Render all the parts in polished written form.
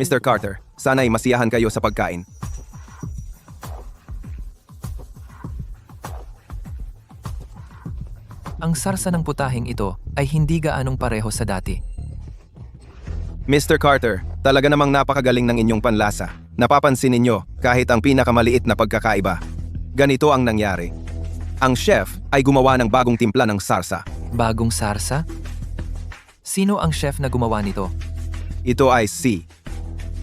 Mr. Carter, sana'y masiyahan kayo sa pagkain. Ang sarsa ng putahing ito ay hindi gaanong pareho sa dati. Mr. Carter, talaga namang napakagaling ng inyong panlasa. Napapansin ninyo kahit ang pinakamaliit na pagkakaiba. Ganito ang nangyari. Ang chef ay gumawa ng bagong timpla ng sarsa. Bagong sarsa? Sino ang chef na gumawa nito? Ito ay si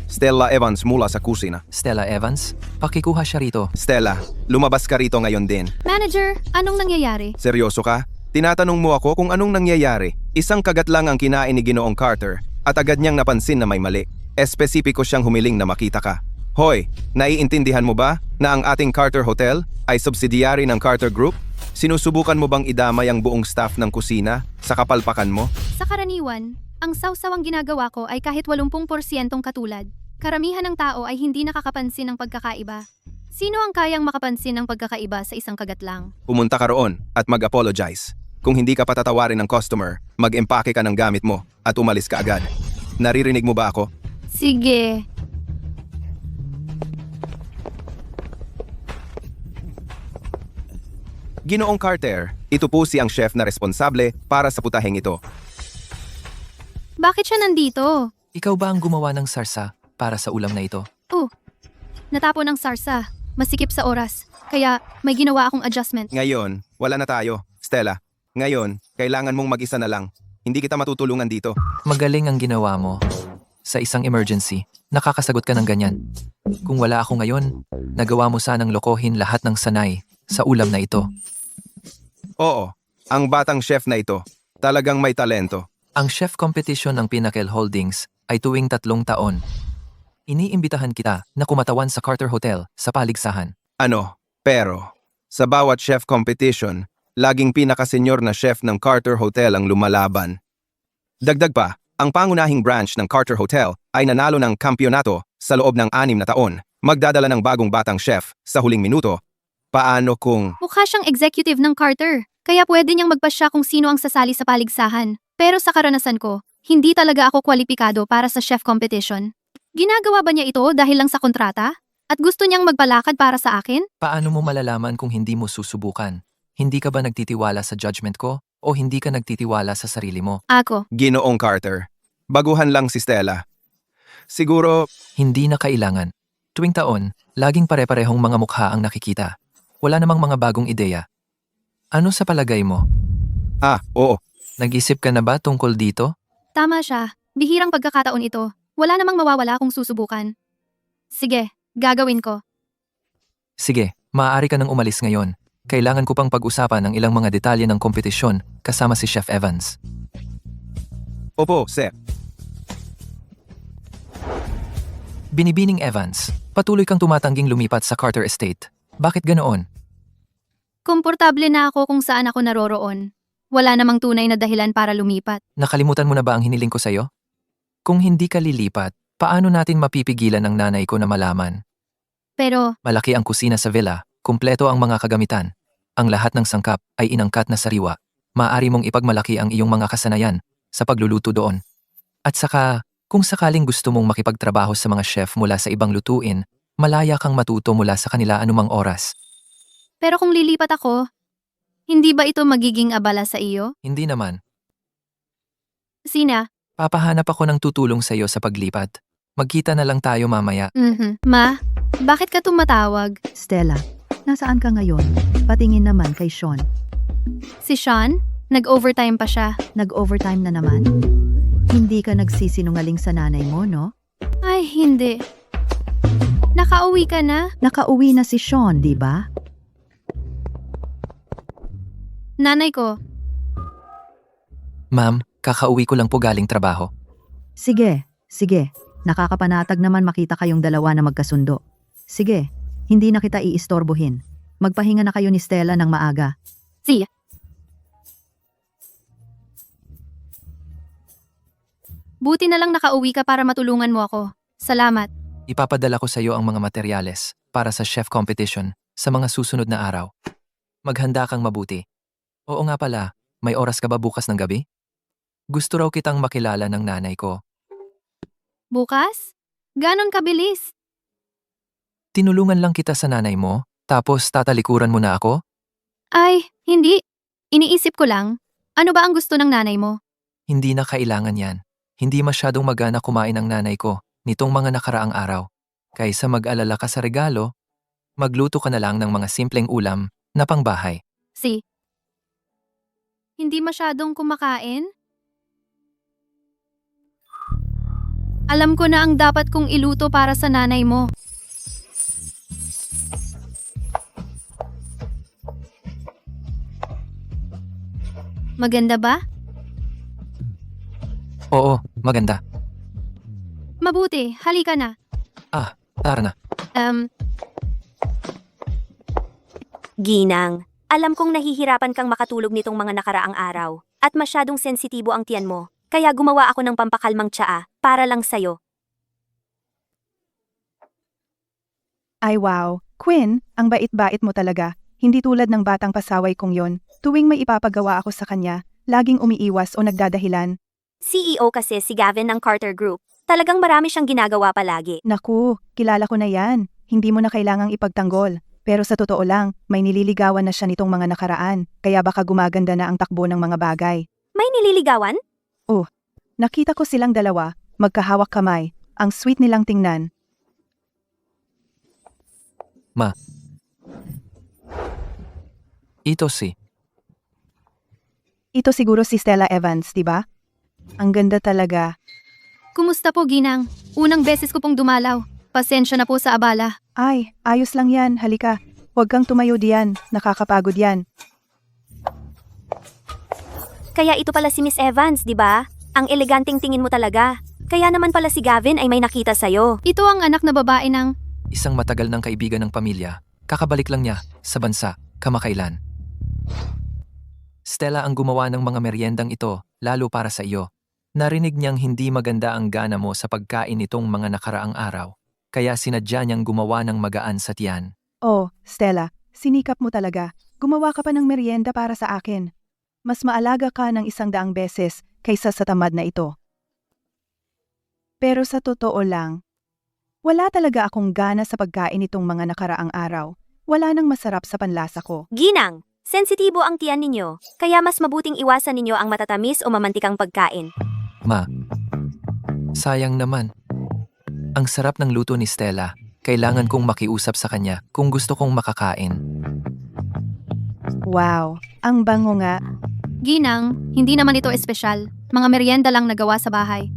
Stella Evans mula sa kusina. Stella Evans? Pakikuha siya rito. Stella, lumabas ka rito ngayon din. Manager, anong nangyayari? Seryoso ka? Tinatanong mo ako kung anong nangyayari. Isang kagat lang ang kinain ni Ginoong Carter at agad niyang napansin na may mali. Espesipiko siyang humiling na makita ka. Hoy, naiintindihan mo ba na ang ating Carter Hotel ay subsidiary ng Carter Group? Sinusubukan mo bang idamay ang buong staff ng kusina sa kapalpakan mo? Sa karaniwan, ang sawsawang ginagawa ko ay kahit 80% katulad. Karamihan ng tao ay hindi nakakapansin ng pagkakaiba. Sino ang kayang makapansin ng pagkakaiba sa isang kagat lang? Pumunta ka roon at mag-apologize. Kung hindi ka patatawarin ng customer, mag-empake ka ng gamit mo at umalis ka agad. Naririnig mo ba ako? Sige. Ginoong Carter, ito po si ang chef na responsable para sa putaheng ito. Bakit siya nandito? Ikaw ba ang gumawa ng sarsa para sa ulam na ito? Natapon ng sarsa. Masikip sa oras. Kaya may ginawa akong adjustment. Ngayon, wala na tayo. Stella, ngayon, kailangan mong mag-isa na lang. Hindi kita matutulungan dito. Magaling ang ginawa mo. Sa isang emergency, nakakasagot ka ng ganyan. Kung wala ako ngayon, nagawa mo sanang lokohin lahat ng sanay sa ulam na ito. Oo, ang batang chef na ito, talagang may talento. Ang chef competition ng Pinnacle Holdings ay tuwing 3 taon. Iniimbitahan kita na kumatawan sa Carter Hotel sa paligsahan. Pero, sa bawat chef competition, laging pinakasenyor na chef ng Carter Hotel ang lumalaban. Dagdag pa, ang pangunahing branch ng Carter Hotel ay nanalo ng kampyonato sa loob ng 6 na taon. Magdadala ng bagong batang chef sa huling minuto. Paano kung... Mukha siyang executive ng Carter. Kaya pwede niyang magpasya kung sino ang sasali sa paligsahan. Pero sa karanasan ko, hindi talaga ako kwalipikado para sa chef competition. Ginagawa ba niya ito dahil lang sa kontrata? At gusto niyang magpalakad para sa akin? Paano mo malalaman kung hindi mo susubukan? Hindi ka ba nagtitiwala sa judgment ko o hindi ka nagtitiwala sa sarili mo? Ako. Ginoong Carter, baguhan lang si Stella. Siguro, Hindi na kailangan. Tuwing taon, laging pare-parehong mga mukha ang nakikita. Wala namang mga bagong ideya. Ano sa palagay mo? oo. Nag-isip ka na ba tungkol dito? Tama siya. Bihirang pagkakataon ito. Wala namang mawawala kung susubukan. Sige, gagawin ko. Sige, maaari ka nang umalis ngayon. Kailangan ko pang pag-usapan ang ilang mga detalye ng kompetisyon kasama si Chef Evans. Opo, Sir. Binibining Evans, patuloy kang tumatangging lumipat sa Carter Estate. Bakit ganoon? Komportable na ako kung saan ako naroroon. Wala namang tunay na dahilan para lumipat. Nakalimutan mo na ba ang hiniling ko sa'yo? Kung hindi ka lilipat, paano natin mapipigilan ang nanay ko na malaman? Pero, Malaki ang kusina sa villa, kumpleto ang mga kagamitan. Ang lahat ng sangkap ay inangkat na sariwa. Maaari mong ipagmalaki ang iyong mga kasanayan sa pagluluto doon. At saka, kung sakaling gusto mong makipagtrabaho sa mga chef mula sa ibang lutuin, malaya kang matuto mula sa kanila anumang oras. pero kung lilipat ako, hindi ba ito magiging abala sa iyo? Hindi naman. Sina? Papahanap ako ng tutulong sa iyo sa paglipat. Magkita na lang tayo mamaya. Ma, bakit ka tumatawag? Stella, nasaan ka ngayon? Patingin naman kay Sean. Si Sean? Nag-overtime pa siya. Nag-overtime na naman? Hindi ka nagsisinungaling sa nanay mo, no? Ay, hindi. Nakauwi ka na? Nakauwi na si Sean, di ba? Nanay ko. Ma'am, kakauwi ko lang po galing trabaho. Sige. Nakakapanatag naman makita kayong dalawa na magkasundo. Sige, hindi na kita iistorbohin. Magpahinga na kayo ni Stella ng maaga. Si. Buti na lang nakauwi ka para matulungan mo ako. Salamat. Ipapadala ko sa iyo ang mga materyales para sa chef competition sa mga susunod na araw. Maghanda kang mabuti. Oo nga pala, may oras ka ba bukas ng gabi? Gusto raw kitang makilala ng nanay ko. Bukas? Ganon kabilis. Tinulungan lang kita sa nanay mo, tapos tatalikuran mo na ako? Ay, hindi. Iniisip ko lang. Ano ba ang gusto ng nanay mo? Hindi na kailangan yan. Hindi masyadong magana kumain ang nanay ko nitong mga nakaraang araw. Kaysa mag-alala ka sa regalo, magluto ka na lang ng mga simpleng ulam na pangbahay. Si. Hindi masyadong kumakain? Alam ko na ang dapat kong iluto para sa nanay mo. Maganda ba? Oo, maganda. Mabuti, halika na. Tara na. Ginang, alam kong nahihirapan kang makatulog nitong mga nakaraang araw at masyadong sensitibo ang tiyan mo, kaya gumawa ako ng pampakalmang tsaa para lang sa'yo. Ay wow, Quinn, ang bait-bait mo talaga. Hindi tulad ng batang pasaway kong yon. Tuwing may ipapagawa ako sa kanya, laging umiiwas o nagdadahilan. CEO kasi si Gavin ng Carter Group. Talagang marami siyang ginagawa palagi. Naku, kilala ko na yan. Hindi mo na kailangang ipagtanggol. Pero sa totoo lang, may nililigawan na siya nitong mga nakaraan, kaya baka gumaganda na ang takbo ng mga bagay. May nililigawan? Nakita ko silang dalawa, magkahawak kamay. Ang sweet nilang tingnan. Ito si. Ito siguro si Stella Evans, di ba? Ang ganda talaga. Kumusta po, Ginang? Unang beses ko pong dumalaw. Pasensya na po sa abala. Ay, ayos lang yan, halika. Huwag kang tumayo diyan, nakakapagod yan. Kaya ito pala si Miss Evans, di ba? Ang eleganting tingin mo talaga. Kaya naman pala si Gavin ay may nakita sa'yo. Ito ang anak na babae ng... Isang matagal ng kaibigan ng pamilya. Kakabalik lang niya sa bansa, kamakailan. Stella ang gumawa ng mga meryendang ito, lalo para sa iyo. Narinig niyang hindi maganda ang gana mo sa pagkain nitong mga nakaraang araw. Kaya sinadya niyang gumawa ng magaan sa tiyan. Oh, Stella, sinikap mo talaga. Gumawa ka pa ng merienda para sa akin. Mas maalaga ka ng 100 beses kaysa sa tamad na ito. Pero sa totoo lang, wala talaga akong gana sa pagkain nitong mga nakaraang araw. Wala nang masarap sa panlasa ko. Ginang, sensitibo ang tiyan ninyo, kaya mas mabuting iwasan ninyo ang matatamis o mamantikang pagkain. Ma, sayang naman. Ang sarap ng luto ni Stella. Kailangan kong makiusap sa kanya kung gusto kong makakain. Wow, ang bango nga. Ginang, hindi naman ito espesyal. Mga merienda lang nagawa sa bahay.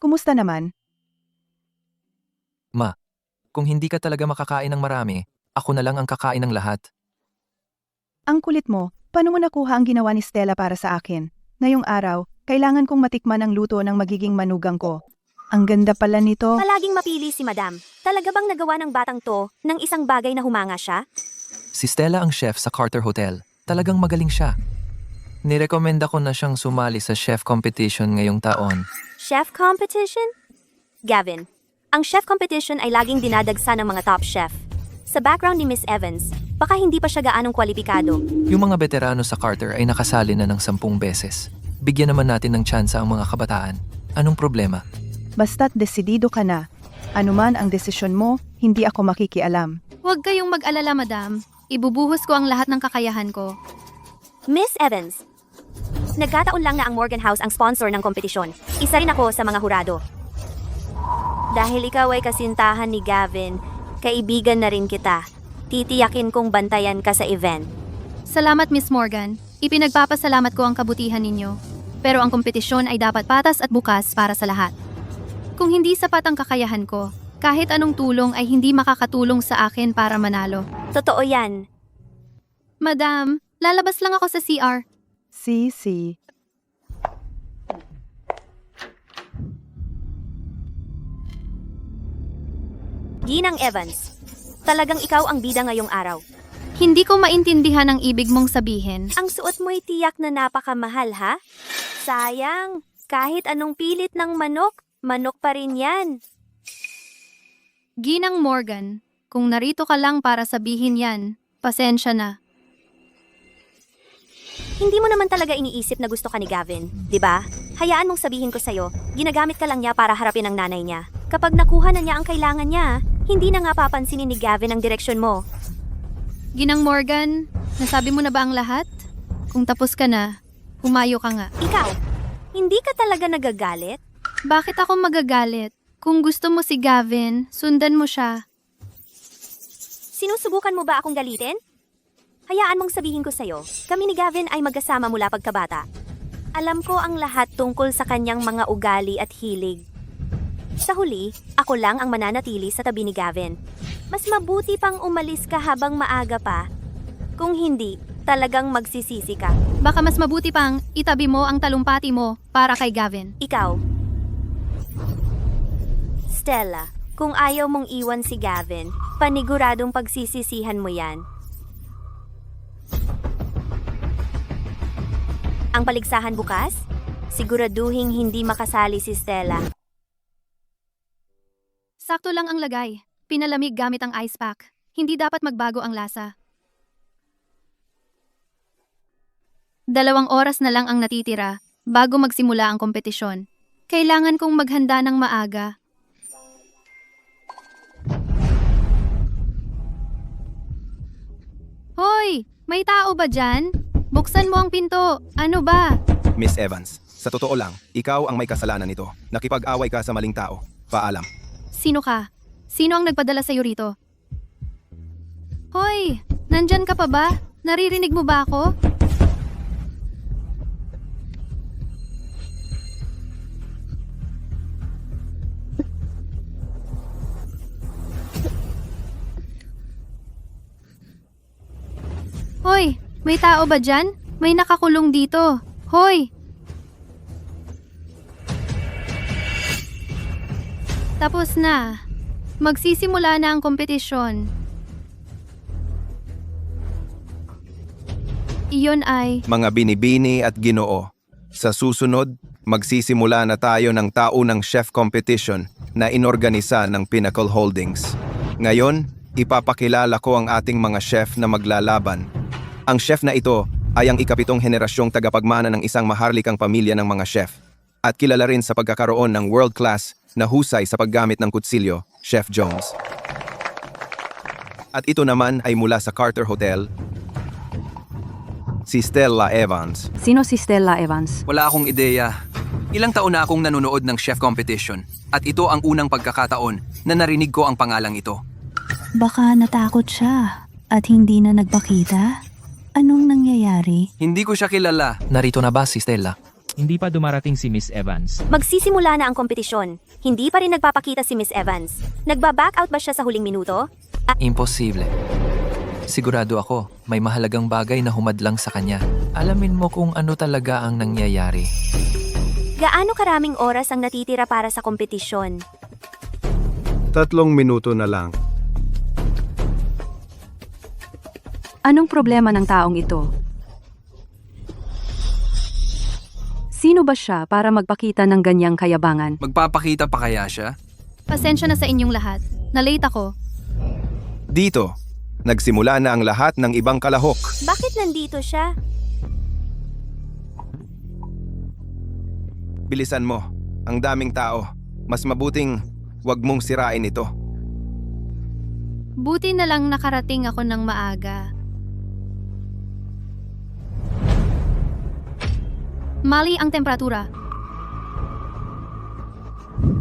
Kumusta naman? Kung hindi ka talaga makakain ng marami, ako na lang ang kakain ng lahat. Ang kulit mo, paano mo nakuha ang ginawa ni Stella para sa akin? Ngayong araw, kailangan kong matikman ang luto ng magiging manugang ko. Ang ganda pala nito. Palaging mapili si Madam. Talaga bang nagawa ng batang to ng isang bagay na humanga siya? Si Stella ang chef sa Carter Hotel. Talagang magaling siya. Nirekomenda ko na siyang sumali sa chef competition ngayong taon. Chef competition? Gavin, ang chef competition ay laging dinadagsa ng mga top chef. Sa background ni Miss Evans, baka hindi pa siya gaanong kwalipikado. Yung mga veterano sa Carter ay nakasali na ng 10 beses. Bigyan naman natin ng tsansa ang mga kabataan. Anong problema? Basta't desidido ka na. Anuman ang desisyon mo, hindi ako makikialam. Huwag kayong mag-alala, madam. Ibubuhos ko ang lahat ng kakayahan ko. Miss Evans, nagkataon lang na ang Morgan House ang sponsor ng kompetisyon. Isa rin ako sa mga hurado. Dahil ikaw ay kasintahan ni Gavin, kaibigan na rin kita. Titiyakin kong bantayan ka sa event. Salamat, Miss Morgan. Ipinagpapasalamat ko ang kabutihan ninyo. Pero ang kompetisyon ay dapat patas at bukas para sa lahat. Kung hindi sapat ang kakayahan ko, kahit anong tulong ay hindi makakatulong sa akin para manalo. Totoo yan. Madam, lalabas lang ako sa CR. Si. Ginang Evans, talagang ikaw ang bida ngayong araw. Hindi ko maintindihan ang ibig mong sabihin. Ang suot mo'y tiyak na napakamahal, ha? Sayang, kahit anong pilit ng manok, manok pa rin yan. Ginang Morgan, kung narito ka lang para sabihin yan, pasensya na. Hindi mo naman talaga iniisip na gusto ka ni Gavin, di ba? Hayaan mong sabihin ko sa'yo, ginagamit ka lang niya para harapin ang nanay niya. Kapag nakuha na niya ang kailangan niya, hindi na nga papansinin ni Gavin ang direksyon mo. Ginang Morgan, nasabi mo na ba ang lahat? Kung tapos ka na, humayo ka nga. Ikaw, hindi ka talaga nagagalit? Bakit ako magagalit? Kung gusto mo si Gavin, sundan mo siya. Sinusubukan mo ba akong galitin? Hayaan mong sabihin ko sa'yo, kami ni Gavin ay magkasama mula pagkabata. Alam ko ang lahat tungkol sa kanyang mga ugali at hilig. Sa huli, ako lang ang mananatili sa tabi ni Gavin. Mas mabuti pang umalis ka habang maaga pa. Kung hindi, talagang magsisisi ka. Baka mas mabuti pang itabi mo ang talumpati mo para kay Gavin. Ikaw, Stella, kung ayaw mong iwan si Gavin, paniguradong pagsisisihan mo yan. Ang paligsahan bukas? Siguraduhing hindi makasali si Stella. Sakto lang ang lagay. Pinalamig gamit ang ice pack. Hindi dapat magbago ang lasa. 2 oras na lang ang natitira bago magsimula ang kompetisyon. Kailangan kong maghanda ng maaga. Hoy! May tao ba dyan? Buksan mo ang pinto. Ano ba? Miss Evans, sa totoo lang, ikaw ang may kasalanan nito. Nakipag-away ka sa maling tao. Paalam. Sino ka? Sino ang nagpadala sa'yo rito? Hoy! Nandyan ka pa ba? Naririnig mo ba ako? Hoy! May tao ba dyan? May nakakulong dito. Hoy! Tapos na. Magsisimula na ang kompetisyon. Iyon ay... Mga binibini at ginoo. Sa susunod, magsisimula na tayo ng taunang chef competition na inorganisa ng Pinnacle Holdings. Ngayon, ipapakilala ko ang ating mga chef na maglalaban. Ang chef na ito ay ang ika-7 henerasyong tagapagmana ng isang maharlikang pamilya ng mga chef at kilala rin sa pagkakaroon ng world-class na husay sa paggamit ng kutsilyo, Chef Jones. At ito naman ay mula sa Carter Hotel, si Stella Evans. Sino si Stella Evans? Wala akong ideya. Ilang taon na akong nanonood ng chef competition at ito ang unang pagkakataon na narinig ko ang pangalang ito. Baka natakot siya at hindi na nagpakita? Anong nangyayari? Hindi ko siya kilala. Narito na ba si Stella? Hindi pa dumarating si Miss Evans. Magsisimula na ang kompetisyon. Hindi pa rin nagpapakita si Miss Evans. Nagba-back out ba siya sa huling minuto? Imposible. Sigurado ako, may mahalagang bagay na humadlang sa kanya. Alamin mo kung ano talaga ang nangyayari. Gaano karaming oras ang natitira para sa kompetisyon? 3 minuto na lang. Anong problema ng taong ito? Sino ba siya para magpakita ng ganyang kayabangan? Magpapakita pa kaya siya? Pasensya na sa inyong lahat. Na-late ako. Dito, nagsimula na ang lahat ng ibang kalahok. Bakit nandito siya? Bilisan mo, ang daming tao. Mas mabuting wag mong sirain ito. Buti na lang nakarating ako ng maaga. Mali ang temperatura.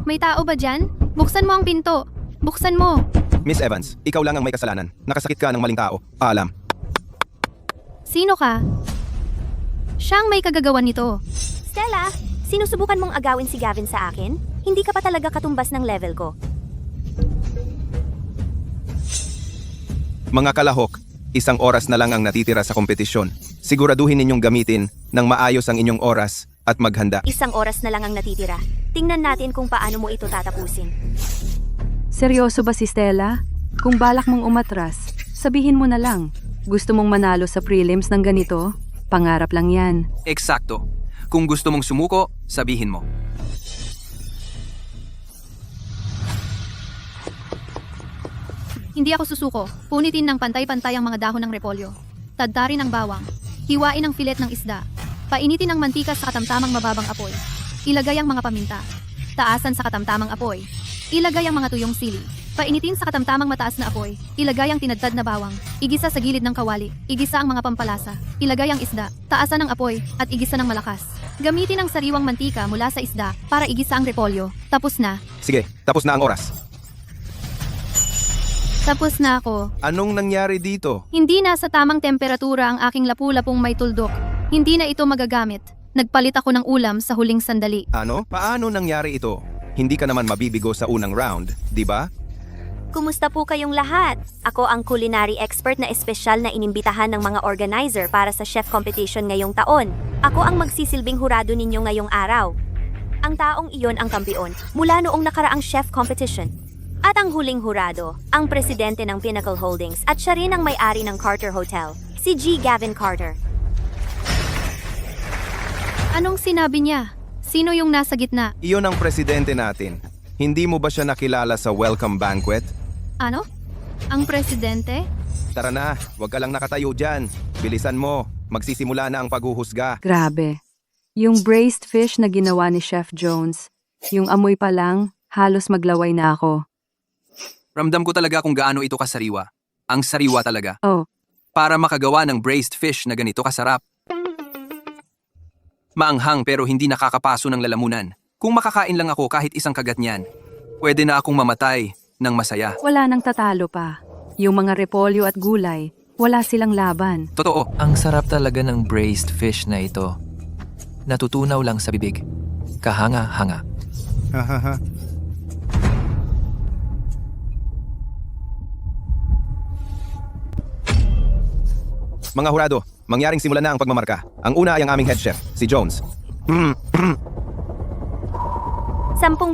May tao ba dyan? Buksan mo ang pinto. Buksan mo. Miss Evans, ikaw lang ang may kasalanan. Nakasakit ka ng maling tao. Paalam. Sino ka? Siyang may kagagawan nito. Stella, sinusubukan mong agawin si Gavin sa akin? Hindi ka pa talaga katumbas ng level ko. Mga kalahok, 1 oras na lang ang natitira sa kompetisyon. Siguraduhin ninyong gamitin ng maayos ang inyong oras at maghanda. 1 oras na lang ang natitira. Tingnan natin kung paano mo ito tatapusin. Seryoso ba si Stella? Kung balak mong umatras, sabihin mo na lang. Gusto mong manalo sa prelims ng ganito? Pangarap lang yan. Eksakto. Kung gusto mong sumuko, sabihin mo. Hindi ako susuko. Punitin ng pantay-pantay ang mga dahon ng repolyo. Tadtarin ang bawang. Hiwain ang filet ng isda. Painitin ang mantika sa katamtamang mababang apoy. Ilagay ang mga paminta. Taasan sa katamtamang apoy. Ilagay ang mga tuyong sili. Painitin sa katamtamang mataas na apoy. Ilagay ang tinadtad na bawang. Igisa sa gilid ng kawali. Igisa ang mga pampalasa. Ilagay ang isda. Taasan ng apoy at igisa ng malakas. Gamitin ang sariwang mantika mula sa isda para igisa ang repolyo. Tapos na. Sige, tapos na ang oras. Tapos na ako. Anong nangyari dito? Hindi na sa tamang temperatura ang aking lapu-lapong may tuldok. Hindi na ito magagamit. Nagpalit ako ng ulam sa huling sandali. Ano? Paano nangyari ito? Hindi ka naman mabibigo sa unang round, di ba? Kumusta po kayong lahat? Ako ang culinary expert na espesyal na inimbitahan ng mga organizer para sa chef competition ngayong taon. Ako ang magsisilbing hurado ninyo ngayong araw. Ang taong iyon ang kampiyon mula noong nakaraang chef competition. At ang huling hurado, ang presidente ng Pinnacle Holdings at siya rin ang may-ari ng Carter Hotel, si G. Gavin Carter. Anong sinabi niya? Sino yung nasa gitna? Iyon ang presidente natin. Hindi mo ba siya nakilala sa welcome banquet? Ano? Ang presidente? Tara na, huwag ka lang nakatayo dyan. Bilisan mo, magsisimula na ang paghuhusga. Grabe. Yung braised fish na ginawa ni Chef Jones, yung amoy pa lang, halos maglaway na ako. Ramdam ko talaga kung gaano ito kasariwa. Ang sariwa talaga. Oh, Para makagawa ng braised fish na ganito kasarap. Maanghang pero hindi nakakapaso ng lalamunan. Kung makakain lang ako kahit isang kagat niyan, pwede na akong mamatay ng masaya. wala nang tatalo pa. Yung mga repolyo at gulay, wala silang laban. Totoo. Ang sarap talaga ng braised fish na ito. Natutunaw lang sa bibig. Kahanga-hanga. Mga hurado, mangyaring simulan na ang pagmamarka. Ang una ay ang aming head chef, si Jones. 10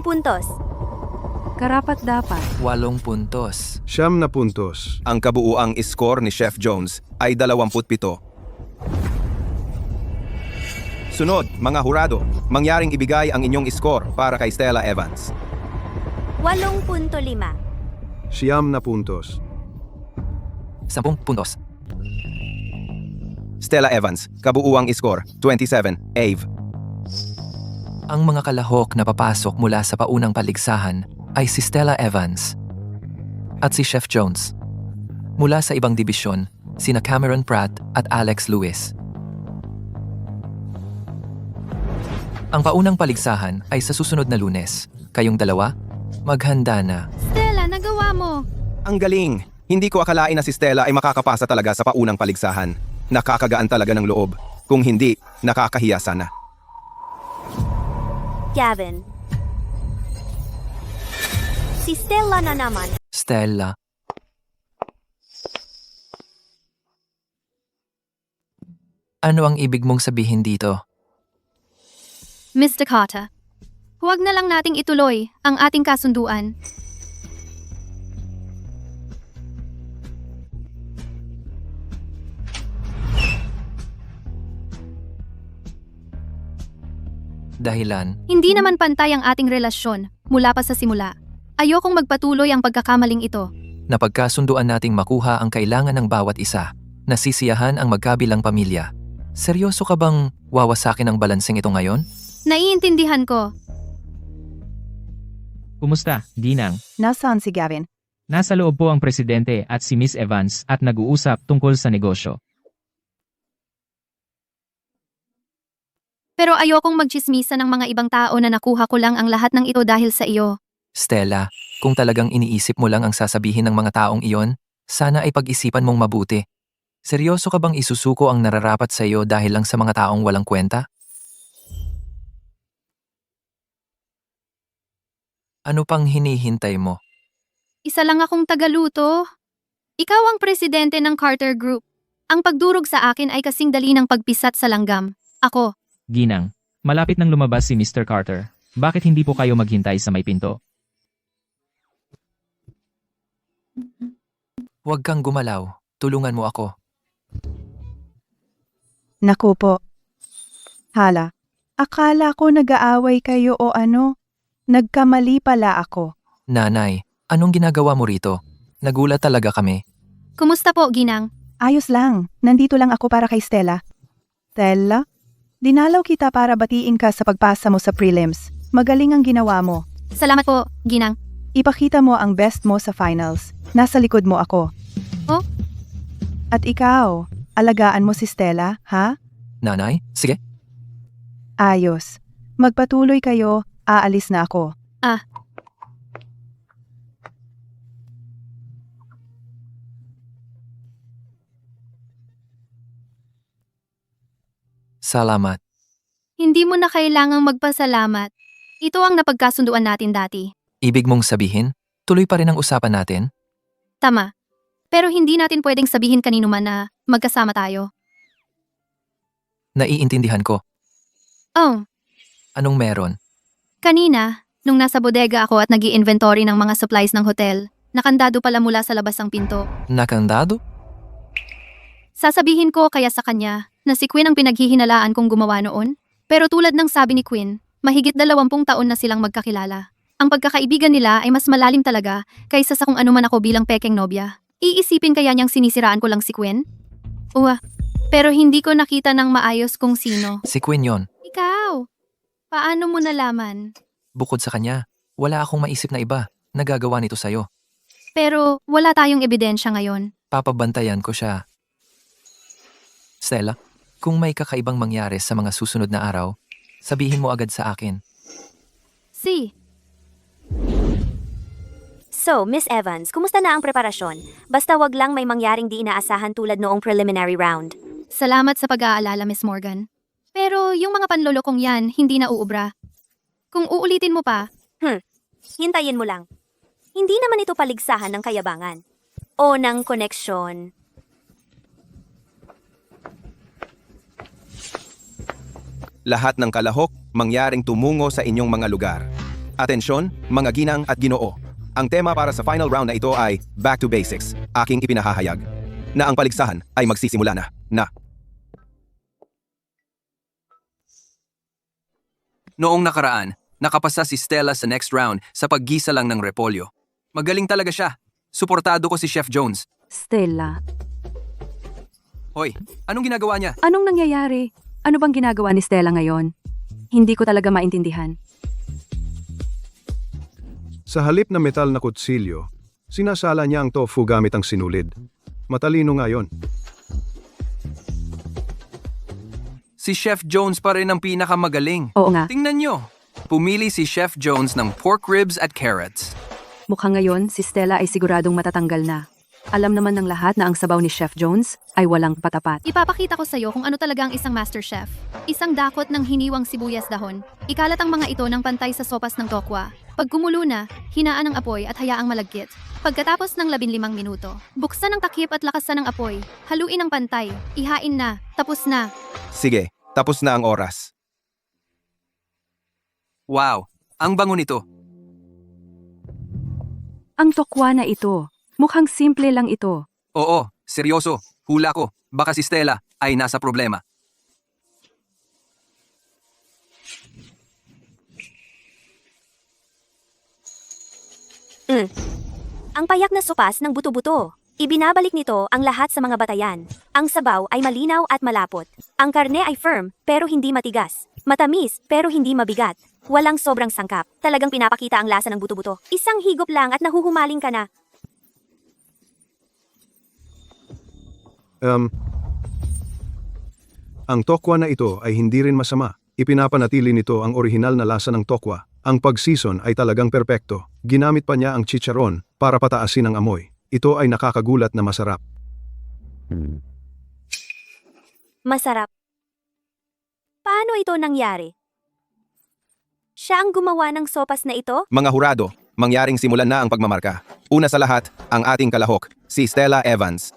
puntos. Karapat dapat. 8 puntos. 9 puntos. Ang kabuuang score ni Chef Jones ay 27. Sunod, mga hurado, mangyaring ibigay ang inyong score para kay Stella Evans. 8.5. 9 puntos. 10 puntos. Stella Evans, kabuuang score, 27. Ave. Ang mga kalahok na papasok mula sa paunang paligsahan ay si Stella Evans at si Chef Jones. Mula sa ibang dibisyon, sina Cameron Pratt at Alex Lewis. Ang paunang paligsahan ay sa susunod na Lunes. Kayong dalawa, maghanda na. Stella, nagawa mo! Ang galing! Hindi ko akalain na si Stella ay makakapasa talaga sa paunang paligsahan. Nakakagaan talaga ng loob. Kung hindi, nakakahiya sana. Gavin. Si Stella na naman. Stella. Ano ang ibig mong sabihin dito? Miss Dakota, huwag na lang nating ituloy ang ating kasunduan. Dahilan, Hindi naman pantay ang ating relasyon mula pa sa simula. Ayokong magpatuloy ang pagkakamaling ito. napagkasunduan nating makuha ang kailangan ng bawat isa, nasisiyahan ang magkabilang pamilya. Seryoso ka bang wawasakin ang balanseng ito ngayon? Naiintindihan ko. Kumusta, Ginang? Nasaan si Gavin? Nasa loob po ang presidente at si Miss Evans at nag-uusap tungkol sa negosyo. Pero ayokong magchismisa ng mga ibang tao na nakuha ko lang ang lahat ng ito dahil sa iyo. Stella, kung talagang iniisip mo lang ang sasabihin ng mga taong iyon, sana ay pag-isipan mong mabuti. Seryoso ka bang isusuko ang nararapat sa iyo dahil lang sa mga taong walang kwenta? Ano pang hinihintay mo? Isa lang akong tagaluto. Ikaw ang presidente ng Carter Group. Ang pagdurog sa akin ay kasing dali ng pagpisat sa langgam. Ako. Ginang, malapit nang lumabas si Mr. Carter. Bakit hindi po kayo maghintay sa may pinto? Huwag kang gumalaw. Tulungan mo ako. Naku po. Hala, akala ko nag-aaway kayo o ano? Nagkamali pala ako. Nanay, anong ginagawa mo rito? Nagulat talaga kami. Kumusta po, Ginang? Ayos lang, nandito lang ako para kay Stella. Stella? Dinalaw kita para batiin ka sa pagpasa mo sa prelims. Magaling ang ginawa mo. Salamat po, Ginang. Ipakita mo ang best mo sa finals. Nasa likod mo ako. Oh? At ikaw, alagaan mo si Stella, ha? Nanay, sige. Ayos. Magpatuloy kayo, aalis na ako. Salamat. Hindi mo na kailangang magpasalamat. Ito ang napagkasunduan natin dati. Ibig mong sabihin, tuloy pa rin ang usapan natin? Tama. Pero hindi natin pwedeng sabihin kanino man na magkasama tayo. Naiintindihan ko. Oh, Anong meron? kanina, nung nasa bodega ako at nag inventory ng mga supplies ng hotel, nakandado pala mula sa labas ang pinto. Nakandado? Sasabihin ko kaya sa kanya na si Quinn ang pinaghihinalaan kong gumawa noon. Pero tulad ng sabi ni Quinn, mahigit 20 taon na silang magkakilala. Ang pagkakaibigan nila ay mas malalim talaga kaysa sa kung ano man ako bilang pekeng nobya. Iisipin kaya niyang sinisiraan ko lang si Quinn? Pero hindi ko nakita ng maayos kung sino. Si Quinn yon. Ikaw! Paano mo nalaman? Bukod sa kanya, wala akong maisip na iba na gagawa nito sa'yo. Pero wala tayong ebidensya ngayon. Papabantayan ko siya. Stella, kung may kakaibang mangyari sa mga susunod na araw, sabihin mo agad sa akin. So, Miss Evans, kumusta na ang preparasyon? Basta wag lang may mangyaring di inaasahan tulad noong preliminary round. Salamat sa pag-aalala, Miss Morgan. Pero yung mga panlolokong yan, hindi na uubra. Kung uulitin mo pa, Hintayin mo lang. Hindi naman ito paligsahan ng kayabangan. O ng koneksyon. Lahat ng kalahok mangyaring tumungo sa inyong mga lugar. Atensyon, mga ginang at ginoo. Ang tema para sa final round na ito ay Back to Basics. Aking ipinahahayag na ang paligsahan ay magsisimula na. Noong nakaraan, nakapasa si Stella sa next round sa paggisa lang ng repolyo. Magaling talaga siya. Suportado ko si Chef Jones. Stella, Hoy, anong ginagawa niya? anong nangyayari? Ano bang ginagawa ni Stella ngayon? Hindi ko talaga maintindihan. Sa halip na metal na kutsilyo, sinasala niya ang tofu gamit ang sinulid. Matalino nga yon. Si Chef Jones pa rin ang pinakamagaling. Oo nga, Tingnan nyo. Pumili si Chef Jones ng pork ribs at carrots. mukhang ngayon si Stella ay siguradong matatanggal na. Alam naman ng lahat na ang sabaw ni Chef Jones ay walang patapat. ipapakita ko sa'yo kung ano talaga ang isang master chef. Isang dakot ng hiniwang sibuyas dahon. Ikalat ang mga ito ng pantay sa sopas ng tokwa. Pag gumulo na, hinaan ang apoy at hayaang malagkit. Pagkatapos ng 15 minuto, buksan ang takip at lakasan ng apoy. Haluin ang pantay. Ihain na. Tapos na. Sige, tapos na ang oras. Wow, ang bango nito. Ang tokwa na ito, mukhang simple lang ito. Oo, seryoso. Hula ko. Baka si Stella ay nasa problema. Ang payak na sopas ng buto-buto. Ibinabalik nito ang lahat sa mga batayan. Ang sabaw ay malinaw at malapot. Ang karne ay firm pero hindi matigas. Matamis pero hindi mabigat. Walang sobrang sangkap. Talagang pinapakita ang lasa ng buto-buto. Isang higop lang at nahuhumaling ka na. Ang tokwa na ito ay hindi rin masama. Ipinapanatili nito ang orihinal na lasa ng tokwa. Ang pag-season ay talagang perpekto. Ginamit pa niya ang chicharon para pataasin ang amoy. Ito ay nakakagulat na masarap. Masarap. Paano ito nangyari? Siya ang gumawa ng sopas na ito? Mga hurado, mangyaring simulan na ang pagmamarka. Una sa lahat, ang ating kalahok, si Stella Evans.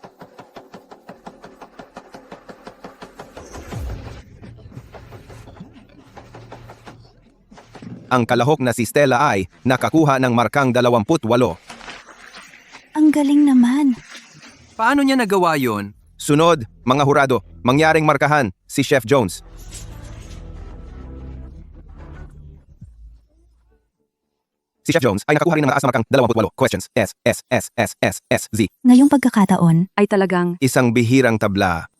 Ang kalahok na si Stella ay nakakuha ng markang 28. Ang galing naman. Paano niya nagawa yon? Sunod, mga hurado, mangyaring markahan, si Chef Jones. Si Chef Jones ay nakakuha rin ng mataas na markang 28. Questions, Z. Ngayong pagkakataon, Ay talagang, Isang bihirang tabla.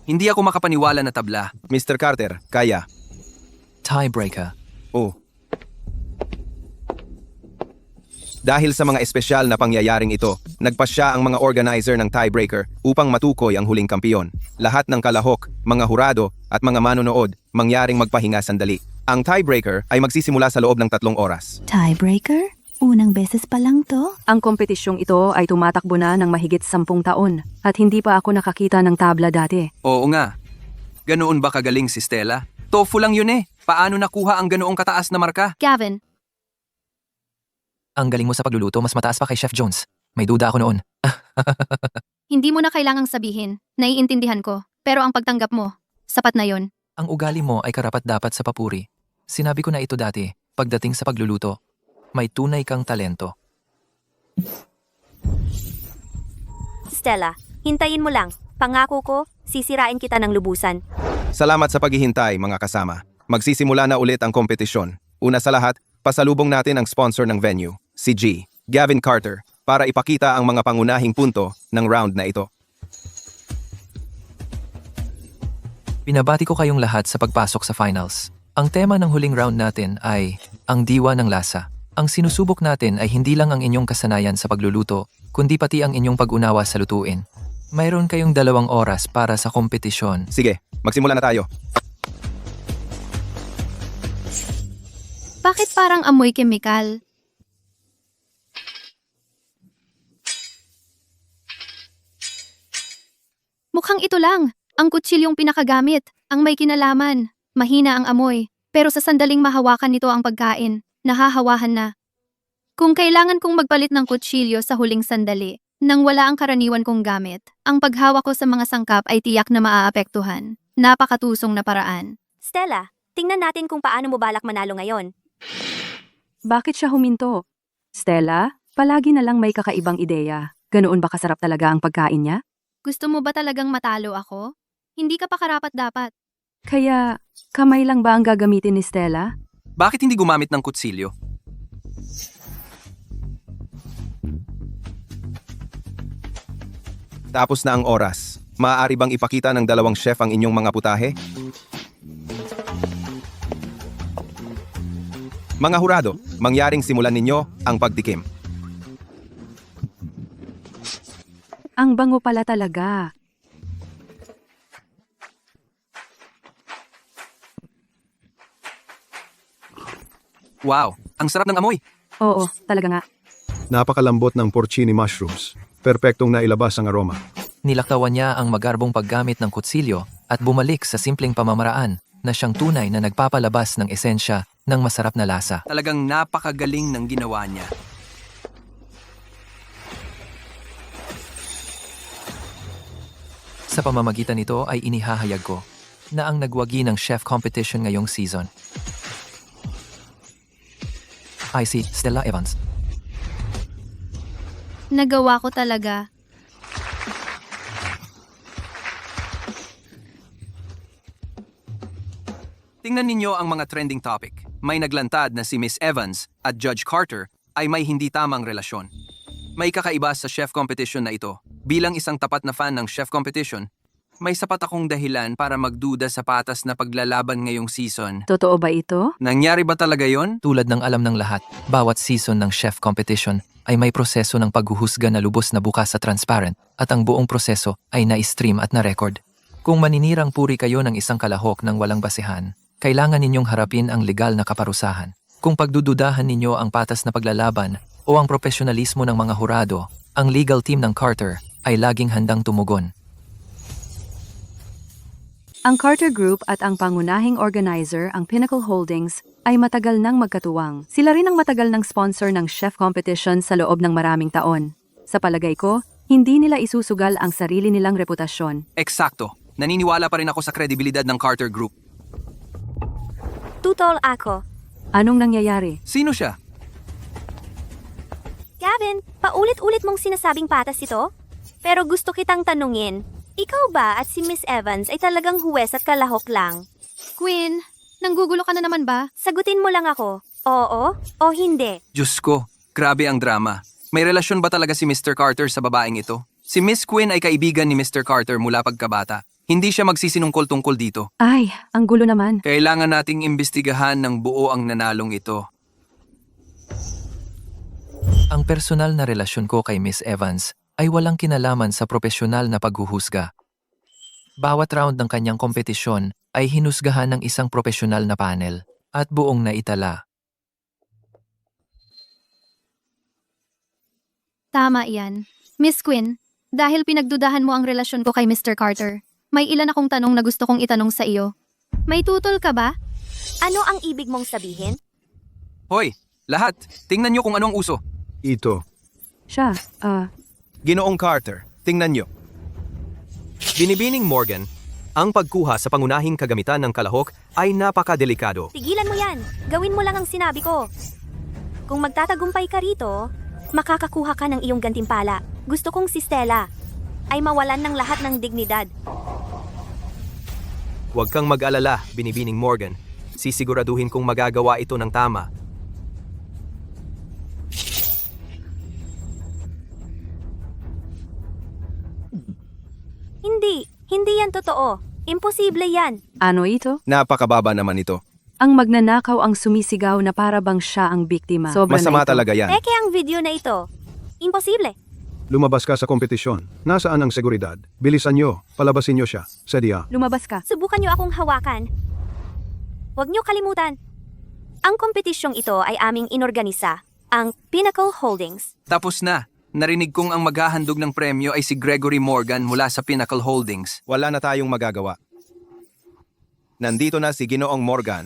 Hindi ako makapaniwala na tabla. Mr. Carter, kaya. Tiebreaker. Oh. Dahil sa mga espesyal na pangyayaring ito, nagpasya ang mga organizer ng tiebreaker upang matukoy ang huling kampiyon. Lahat ng kalahok, mga hurado at mga manonood mangyaring magpahinga sandali. Ang tiebreaker ay magsisimula sa loob ng 3 oras. Tiebreaker? Unang beses pa lang to? Ang kompetisyong ito ay tumatakbo na ng mahigit 10 taon at hindi pa ako nakakita ng tabla dati. Oo nga. Ganoon ba kagaling si Stella? Tofu lang yun eh. Paano nakuha ang ganoong kataas na marka? Gavin, Ang galing mo sa pagluluto, mas mataas pa kay Chef Jones. May duda ako noon. hindi mo na kailangang sabihin. Naiintindihan ko. Pero ang pagtanggap mo, sapat na yon. Ang ugali mo ay karapat-dapat sa papuri. Sinabi ko na ito dati, pagdating sa pagluluto. May tunay kang talento. Stella, hintayin mo lang. Pangako ko, sisirain kita ng lubusan. Salamat sa paghihintay, mga kasama. Magsisimula na ulit ang kompetisyon. Una sa lahat, pasalubong natin ang sponsor ng venue, si G. Gavin Carter, para ipakita ang mga pangunahing punto ng round na ito. Pinabati ko kayong lahat sa pagpasok sa finals. Ang tema ng huling round natin ay ang diwa ng lasa. Ang sinusubok natin ay hindi lang ang inyong kasanayan sa pagluluto, kundi pati ang inyong pag-unawa sa lutuin. Mayroon kayong 2 oras para sa kompetisyon. Sige, magsimula na tayo. Bakit parang amoy kemikal? Mukhang ito lang. Ang kutsilyong pinakagamit. Ang may kinalaman. Mahina ang amoy. Pero sa sandaling mahawakan nito ang pagkain, nahahawahan na. Kung kailangan kong magpalit ng kutsilyo sa huling sandali, nang wala ang karaniwan kong gamit, ang paghawak ko sa mga sangkap ay tiyak na maaapektuhan. Napakatusong na paraan. Stella, tingnan natin kung paano mo balak manalo ngayon. Bakit siya huminto? Stella, palagi na lang may kakaibang ideya. Ganoon ba kasarap talaga ang pagkain niya? Gusto mo ba talagang matalo ako? Hindi ka pa karapat-dapat. Kaya, kamay lang ba ang gagamitin ni Stella? Bakit hindi gumamit ng kutsilyo? Tapos na ang oras. Maaari bang ipakita ng 2 chef ang inyong mga putahe? Mga hurado, mangyaring simulan ninyo ang pagtikim. Ang bango pala talaga. Wow, ang sarap ng amoy. Oo, talaga nga. Napakalambot ng porcini mushrooms. Perpektong nailabas ang aroma. Nilaktawan niya ang magarbong paggamit ng kutsilyo at bumalik sa simpleng pamamaraan na siyang tunay na nagpapalabas ng esensya ng masarap na lasa. Talagang napakagaling ng ginawa niya. Sa pamamagitan nito ay inihahayag ko na ang nagwagi ng chef competition ngayong season ay si Stella Evans. Nagawa ko talaga. Tingnan ninyo ang mga trending topic. May naglantad na si Miss Evans at Judge Carter ay may hindi tamang relasyon. May kakaiba sa chef competition na ito. Bilang isang tapat na fan ng chef competition, may sapat akong dahilan para magduda sa patas na paglalaban ngayong season. Totoo ba ito? Nangyari ba talaga yon? Tulad ng alam ng lahat, bawat season ng chef competition ay may proseso ng paghuhusga na lubos na bukas sa transparent at ang buong proseso ay na-stream at na-record. Kung maninirang puri kayo ng isang kalahok ng walang basehan, kailangan ninyong harapin ang legal na kaparusahan. Kung pagdududahan ninyo ang patas na paglalaban o ang profesionalismo ng mga hurado, ang legal team ng Carter ay laging handang tumugon. Ang Carter Group at ang pangunahing organizer, ang Pinnacle Holdings, ay matagal nang magkatuwang. Sila rin ang matagal ng sponsor ng chef competition sa loob ng maraming taon. Sa palagay ko, hindi nila isusugal ang sarili nilang reputasyon. Eksakto. Naniniwala pa rin ako sa kredibilidad ng Carter Group. Tutol ako. Anong nangyayari? Sino siya? Gavin, paulit-ulit mong sinasabing patas ito? Pero gusto kitang tanungin, ikaw ba at si Miss Evans ay talagang huwes at kalahok lang? Queen, nanggugulo ka na naman ba? Sagutin mo lang ako, oo o hindi. Diyos ko, grabe ang drama. May relasyon ba talaga si Mr. Carter sa babaeng ito? Si Miss Quinn ay kaibigan ni Mr. Carter mula pagkabata. Hindi siya magsisinungkol tungkol dito. Ay, ang gulo naman. Kailangan nating imbestigahan ng buo ang nanalong ito. Ang personal na relasyon ko kay Miss Evans ay walang kinalaman sa propesyonal na paghuhusga. Bawat round ng kanyang kompetisyon ay hinusgahan ng isang propesyonal na panel at buong naitala. Tama iyan. Miss Quinn, dahil pinagdudahan mo ang relasyon ko kay Mr. Carter, may ilan akong tanong na gusto kong itanong sa iyo. May tutol ka ba? Ano ang ibig mong sabihin? Hoy, lahat, tingnan niyo kung anong uso. Ito. Siya, Ginoong Carter, tingnan nyo. Binibining Morgan, ang pagkuha sa pangunahing kagamitan ng kalahok ay napakadelikado. Tigilan mo yan. Gawin mo lang ang sinabi ko. Kung magtatagumpay ka rito, makakakuha ka ng iyong gantimpala. Gusto kong si Stella ay mawalan ng lahat ng dignidad. Huwag kang mag-alala, Binibining Morgan. Sisiguraduhin kong magagawa ito ng tama. Hindi yan totoo. Imposible yan. ano ito? Napakababa naman ito. Ang magnanakaw ang sumisigaw na para bang siya ang biktima. Sobra Masama na ito. talaga yan. Peke ang video na ito. Imposible. Lumabas ka sa kompetisyon. Nasaan ang seguridad? Bilisan nyo. Palabasin nyo siya. Sedia. Lumabas ka. Subukan niyo akong hawakan. Huwag niyo kalimutan. Ang kompetisyong ito ay aming inorganisa, ang Pinnacle Holdings. Tapos na. Narinig kong ang maghahandog ng premyo ay si Gregory Morgan mula sa Pinnacle Holdings. Wala na tayong magagawa. Nandito na si Ginoong Morgan.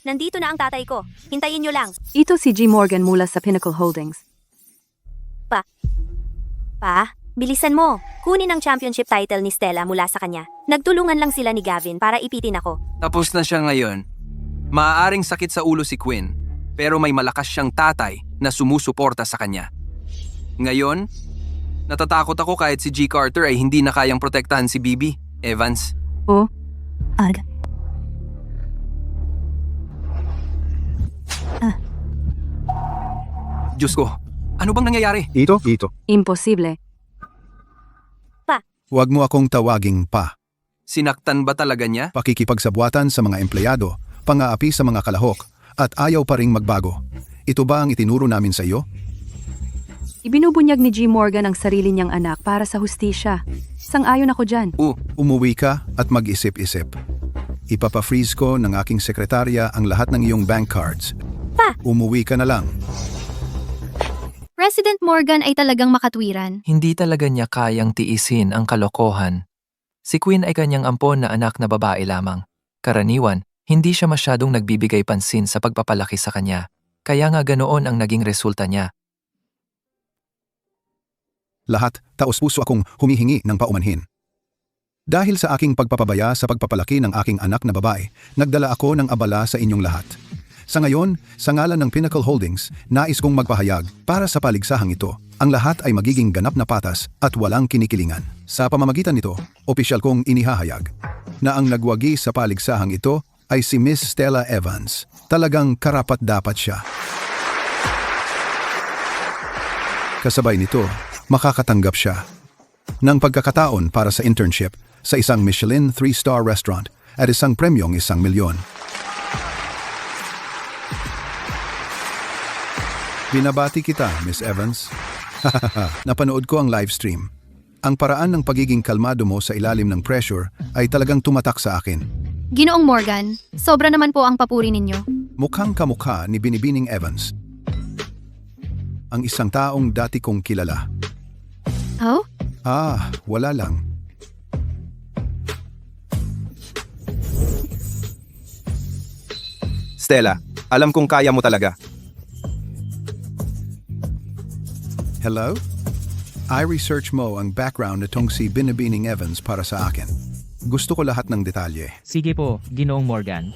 Nandito na ang tatay ko. Hintayin niyo lang. Ito si G. Morgan mula sa Pinnacle Holdings. Pa, bilisan mo. Kunin ang championship title ni Stella mula sa kanya. Nagtulungan lang sila ni Gavin para ipitin ako. Tapos na siya ngayon. Maaaring sakit sa ulo si Quinn, pero may malakas siyang tatay na sumusuporta sa kanya. Ngayon, natatakot ako kahit si G. Carter ay hindi na kayang protektahan si Bibi, Evans. Oh, Ag. Diyos ko, ano bang nangyayari? Ito. imposible. Huwag mo akong tawaging pa. Sinaktan ba talaga niya? Pakikipagsabwatan sa mga empleyado, pang-aapi sa mga kalahok, at ayaw pa ring magbago. Ito ba ang itinuro namin sa iyo? Ibinubunyag ni G. Morgan ang sarili niyang anak para sa hustisya. Sang-ayon ako dyan. Umuwi ka at mag-isip-isip. Ipapa-freeze ko ng aking sekretarya ang lahat ng iyong bank cards. Pa! Umuwi ka na lang. President Morgan ay talagang makatwiran. Hindi talaga niya kayang tiisin ang kalokohan. Si Quinn ay kanyang ampon na anak na babae lamang. Karaniwan, hindi siya masyadong nagbibigay pansin sa pagpapalaki sa kanya. Kaya nga ganoon ang naging resulta niya. Lahat, taos-puso akong humihingi ng paumanhin. Dahil sa aking pagpapabaya sa pagpapalaki ng aking anak na babae, nagdala ako ng abala sa inyong lahat. Sa ngayon, sa ngalan ng Pinnacle Holdings, nais kong magpahayag para sa paligsahang ito. Ang lahat ay magiging ganap na patas at walang kinikilingan. Sa pamamagitan nito, opisyal kong inihahayag na ang nagwagi sa paligsahang ito ay si Miss Stella Evans. Talagang karapat-dapat siya. Kasabay nito, makakatanggap siya ng pagkakataon para sa internship sa isang Michelin 3-star restaurant at isang premyong ₱1,000,000. Binabati kita, Miss Evans. Napanood ko ang live stream. Ang paraan ng pagiging kalmado mo sa ilalim ng pressure ay talagang tumatak sa akin. Ginoong Morgan, sobra naman po ang papuri ninyo. Mukhang kamukha ni Binibining Evans. Ang isang taong dati kong kilala. Oh? Wala lang. Stella, alam kong kaya mo talaga. Hello? I-research mo ang background nitong si Binibining Evans para sa akin. Gusto ko lahat ng detalye. Sige po, Ginoong Morgan.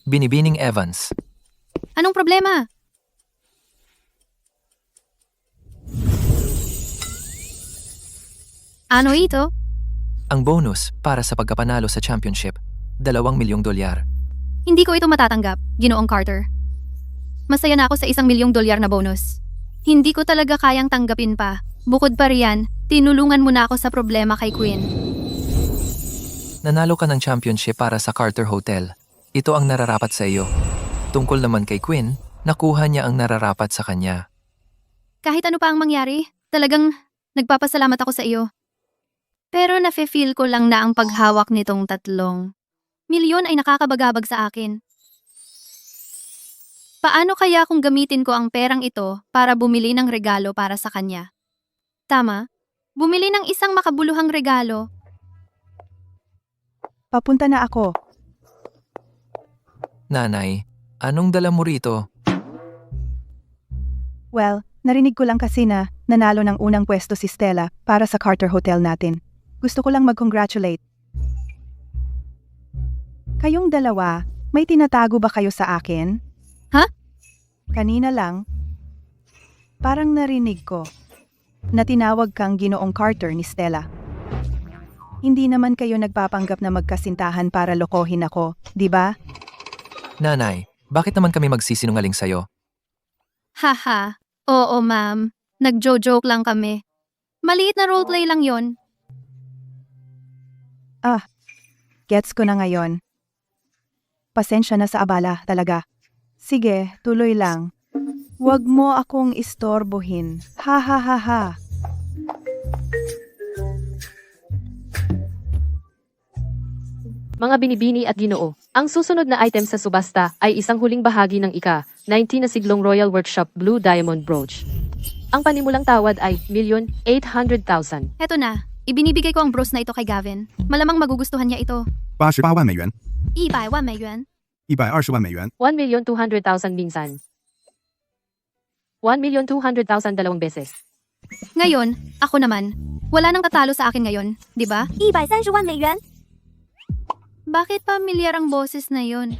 Binibining Evans. Anong problema? Ano ito? Ang bonus para sa pagkapanalo sa championship, $2,000,000. Hindi ko ito matatanggap, Ginoong Carter. Masaya na ako sa $1,000,000 na bonus. Hindi ko talaga kayang tanggapin pa Bukod pa riyan, tinulungan mo na ako sa problema kay Quinn. Nanalo ka ng championship para sa Carter Hotel. Ito ang nararapat sa iyo. Tungkol naman kay Quinn, nakuha niya ang nararapat sa kanya. Kahit ano pa ang mangyari, talagang nagpapasalamat ako sa iyo. Pero nafe-feel ko lang na ang paghawak nitong 3 milyon ay nakakabagabag sa akin. Paano kaya kung gamitin ko ang perang ito para bumili ng regalo para sa kanya? Tama, bumili ng isang makabuluhang regalo. Papunta na ako. Nanay, anong dala mo rito? Well, narinig ko lang kasi na nanalo ng unang pwesto si Stella para sa Carter Hotel natin. Gusto ko lang mag-congratulate. Kayong dalawa, may tinatago ba kayo sa akin? Ha? Kanina lang, parang narinig ko na tinawag kang Ginoong Carter ni Stella. Hindi naman kayo nagpapanggap na magkasintahan para lokohin ako, di ba? Nanay, bakit naman kami magsisinungaling sa'yo? Haha, oo ma'am, nagjo-joke lang kami. Maliit na roleplay lang yon. Gets ko na ngayon. Pasensya na sa abala talaga. Sige, tuloy lang. Huwag mo akong istorbohin. Ha ha ha ha. Mga binibini at ginoo, ang susunod na item sa subasta ay isang huling bahagi ng ika-19 na siglong Royal Workshop Blue Diamond Brooch. Ang panimulang tawad ay 1,800,000. Heto na, ibinibigay ko ang bros na ito kay Gavin. Malamang magugustuhan niya ito. 88万美元， 100万美元。 120万美元， 1,200,000 minsan. 1,200,000 dalawang beses. Ngayon, ako naman. Wala nang tatalo sa akin ngayon, di ba? 130万美元。 Bakit pamilyar ang boses na yon?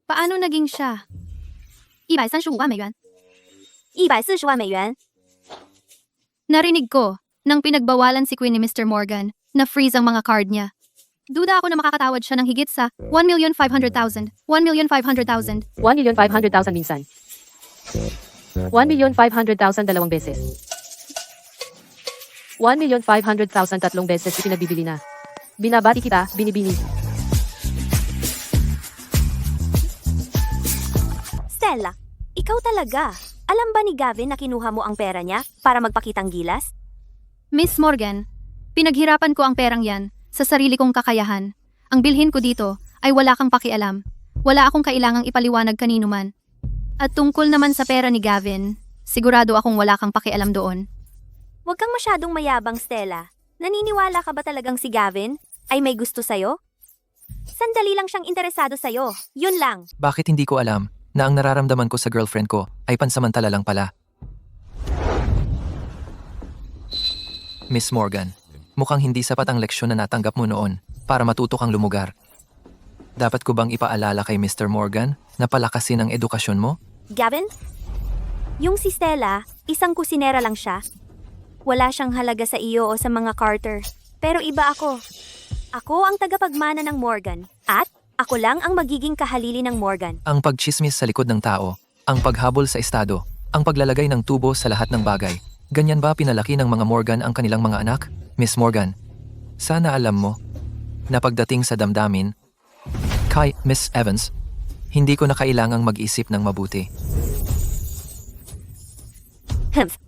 Paano naging siya? 135万美元。 140万美元。 Narinig ko, nang pinagbawalan si Quinn ni Mr. Morgan, na freeze ang mga card niya. Duda ako na makakatawad siya ng higit sa 1,500,000. 1,500,000. 1,500,000 minsan. 1,500,000 dalawang beses. 1,500,000 tatlong beses ipinabibili na. Binabati kita, binibini. Stella, ikaw talaga. Alam ba ni Gavin na kinuha mo ang pera niya para magpakitang gilas? Miss Morgan, pinaghirapan ko ang perang yan sa sarili kong kakayahan. Ang bilhin ko dito ay wala kang pakialam. Wala akong kailangang ipaliwanag kanino man. At tungkol naman sa pera ni Gavin, sigurado akong wala kang pakialam doon. Huwag kang masyadong mayabang, Stella. Naniniwala ka ba talagang si Gavin ay may gusto sa'yo? Sandali lang siyang interesado sa'yo. Yun lang. Bakit hindi ko alam na ang nararamdaman ko sa girlfriend ko ay pansamantala lang pala? Miss Morgan, mukhang hindi sapat ang leksyon na natanggap mo noon para matuto kang lumugar. Dapat ko bang ipaalala kay Mr. Morgan na palakasin ang edukasyon mo? Gavin? Yung si Stella, isang kusinera lang siya. Wala siyang halaga sa iyo o sa mga Carter. Pero iba ako. Ako ang tagapagmana ng Morgan. At ako lang ang magiging kahalili ng Morgan. Ang pagchismis sa likod ng tao, ang paghabol sa estado, ang paglalagay ng tubo sa lahat ng bagay. Ganyan ba pinalaki ng mga Morgan ang kanilang mga anak? Miss Morgan, sana alam mo na pagdating sa damdamin, kay Miss Evans, hindi ko na kailangang mag-isip ng mabuti. Humph.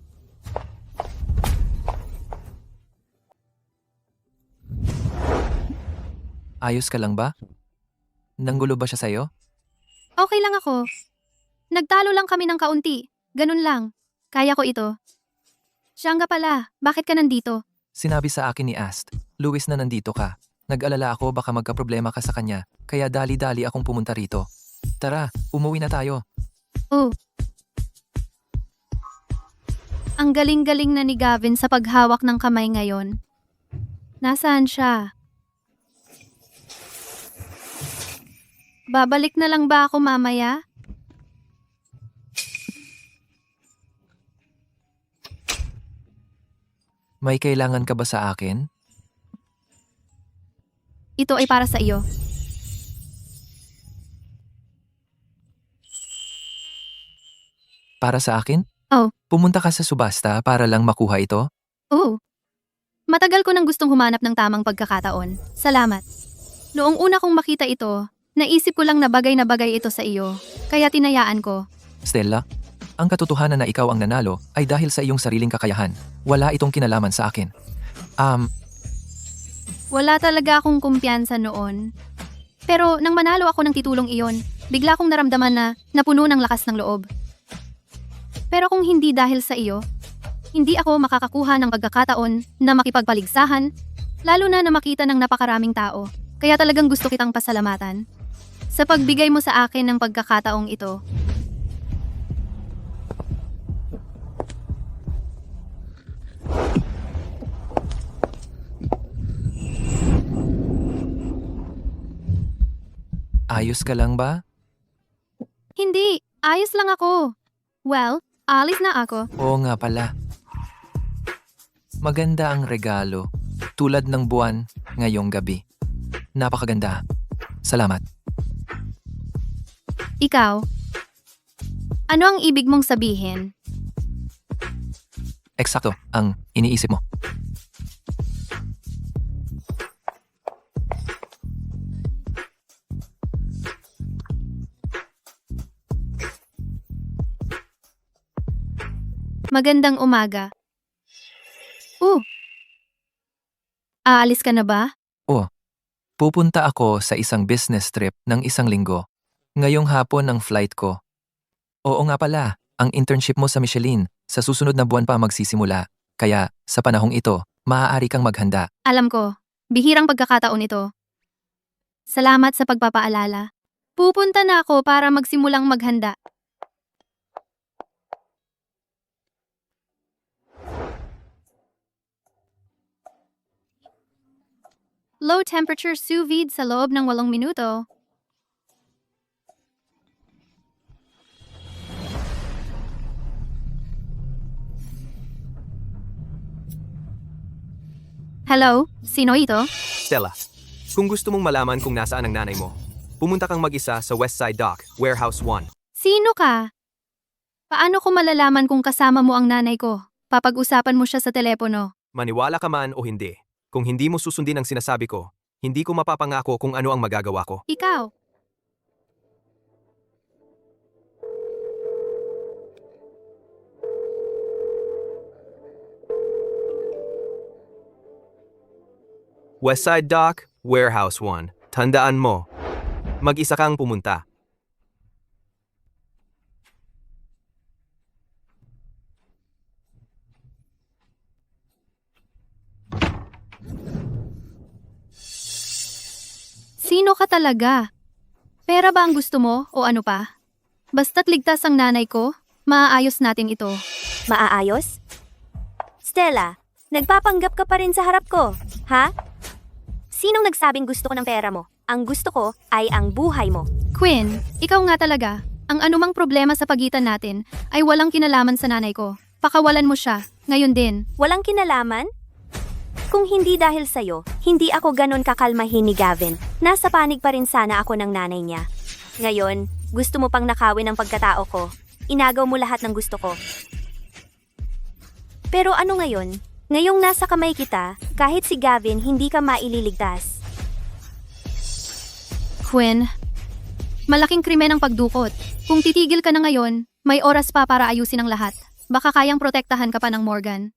Ayos ka lang ba? Nanggulo ba siya sa'yo? Okay lang ako. Nagtalo lang kami ng kaunti. Ganun lang. Kaya ko ito. Siya nga pala, bakit ka nandito? Sinabi sa akin ni Ast, Luis na nandito ka. Nag-alala ako baka magkaproblema ka sa kanya, kaya dali-dali akong pumunta rito. Tara, umuwi na tayo. Oh. Ang galing-galing na ni Gavin sa paghawak ng kamay ngayon. Nasaan siya? Babalik na lang ba ako mamaya? May kailangan ka ba sa akin? Ito ay para sa iyo. Para sa akin? Pumunta ka sa subasta para lang makuha ito? Oh. Matagal ko nang gustong humanap ng tamang pagkakataon. Salamat. Noong una kong makita ito, naisip ko lang na bagay ito sa iyo. Kaya tinayaan ko. Stella, ang katotohanan na ikaw ang nanalo ay dahil sa iyong sariling kakayahan. Wala itong kinalaman sa akin. Wala talaga akong kumpiyansa noon. Pero nang manalo ako ng titulong iyon, bigla kong naramdaman na napuno ng lakas ng loob. Pero kung hindi dahil sa iyo, hindi ako makakakuha ng pagkakataon na makipagpaligsahan, lalo na makita ng napakaraming tao. Kaya talagang gusto kitang pasalamatan sa pagbigay mo sa akin ng pagkakataong ito. Ayos ka lang ba? Hindi, ayos lang ako. Well, alis na ako. Oo nga pala. Maganda ang regalo, tulad ng buwan ngayong gabi. Napakaganda. Salamat. Ikaw, ano ang ibig mong sabihin? Eksakto ang iniisip mo. Magandang umaga. Aalis ka na ba? Pupunta ako sa isang business trip ng isang linggo. Ngayong hapon ang flight ko. Oo nga pala, ang internship mo sa Michelin sa susunod na buwan pa magsisimula. Kaya, sa panahong ito, maaari kang maghanda. Alam ko, bihirang pagkakataon ito. Salamat sa pagpapaalala. Pupunta na ako para magsimulang maghanda. Low temperature sous vide sa loob ng 8 minuto. Hello? Sino ito? Stella, kung gusto mong malaman kung nasaan ang nanay mo, pumunta kang mag-isa sa Westside Dock, Warehouse 1. Sino ka? Paano ko malalaman kung kasama mo ang nanay ko? Papag-usapan mo siya sa telepono. Maniwala ka man o hindi, kung hindi mo susundin ang sinasabi ko, hindi ko mapapangako kung ano ang magagawa ko. Ikaw. Westside Dock, Warehouse 1. Tandaan mo, mag-isa kang pumunta. Sino ka talaga? Pera ba ang gusto mo o ano pa? Basta't ligtas ang nanay ko, maaayos natin ito. Maaayos? Stella, nagpapanggap ka pa rin sa harap ko, ha? Sinong nagsabing gusto ko ng pera mo? Ang gusto ko ay ang buhay mo. Quinn, ikaw nga talaga. Ang anumang problema sa pagitan natin ay walang kinalaman sa nanay ko. Pakawalan mo siya, ngayon din. Walang kinalaman? Kung hindi dahil sa'yo, hindi ako ganon kakalmahin ni Gavin. Nasa panig pa rin sana ako ng nanay niya. Ngayon, gusto mo pang nakawin ang pagkatao ko. Inagaw mo lahat ng gusto ko. Pero ano ngayon? Ngayong nasa kamay kita, kahit si Gavin, hindi ka maililigtas. Quinn, malaking krimen ang pagdukot. Kung titigil ka na ngayon, may oras pa para ayusin ang lahat. Baka kayang protektahan ka pa ng Morgan.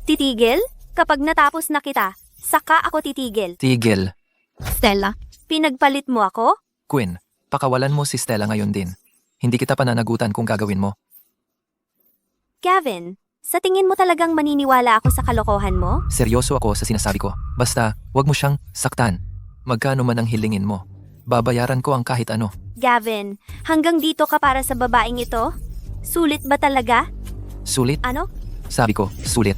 Titigil? Kapag natapos na kita, saka ako titigil. Tigil. Stella, Pinagpalit mo ako? Quinn, pakawalan mo si Stella ngayon din. Hindi kita pananagutan kung gagawin mo. Gavin, sa tingin mo talagang maniniwala ako sa kalokohan mo? Seryoso ako sa sinasabi ko. Basta, wag mo siyang saktan. Magkano man ang hilingin mo. Babayaran ko ang kahit ano. Gavin, hanggang dito ka para sa babaeng ito? Sulit ba talaga? Sulit? Ano? Sabi ko, sulit.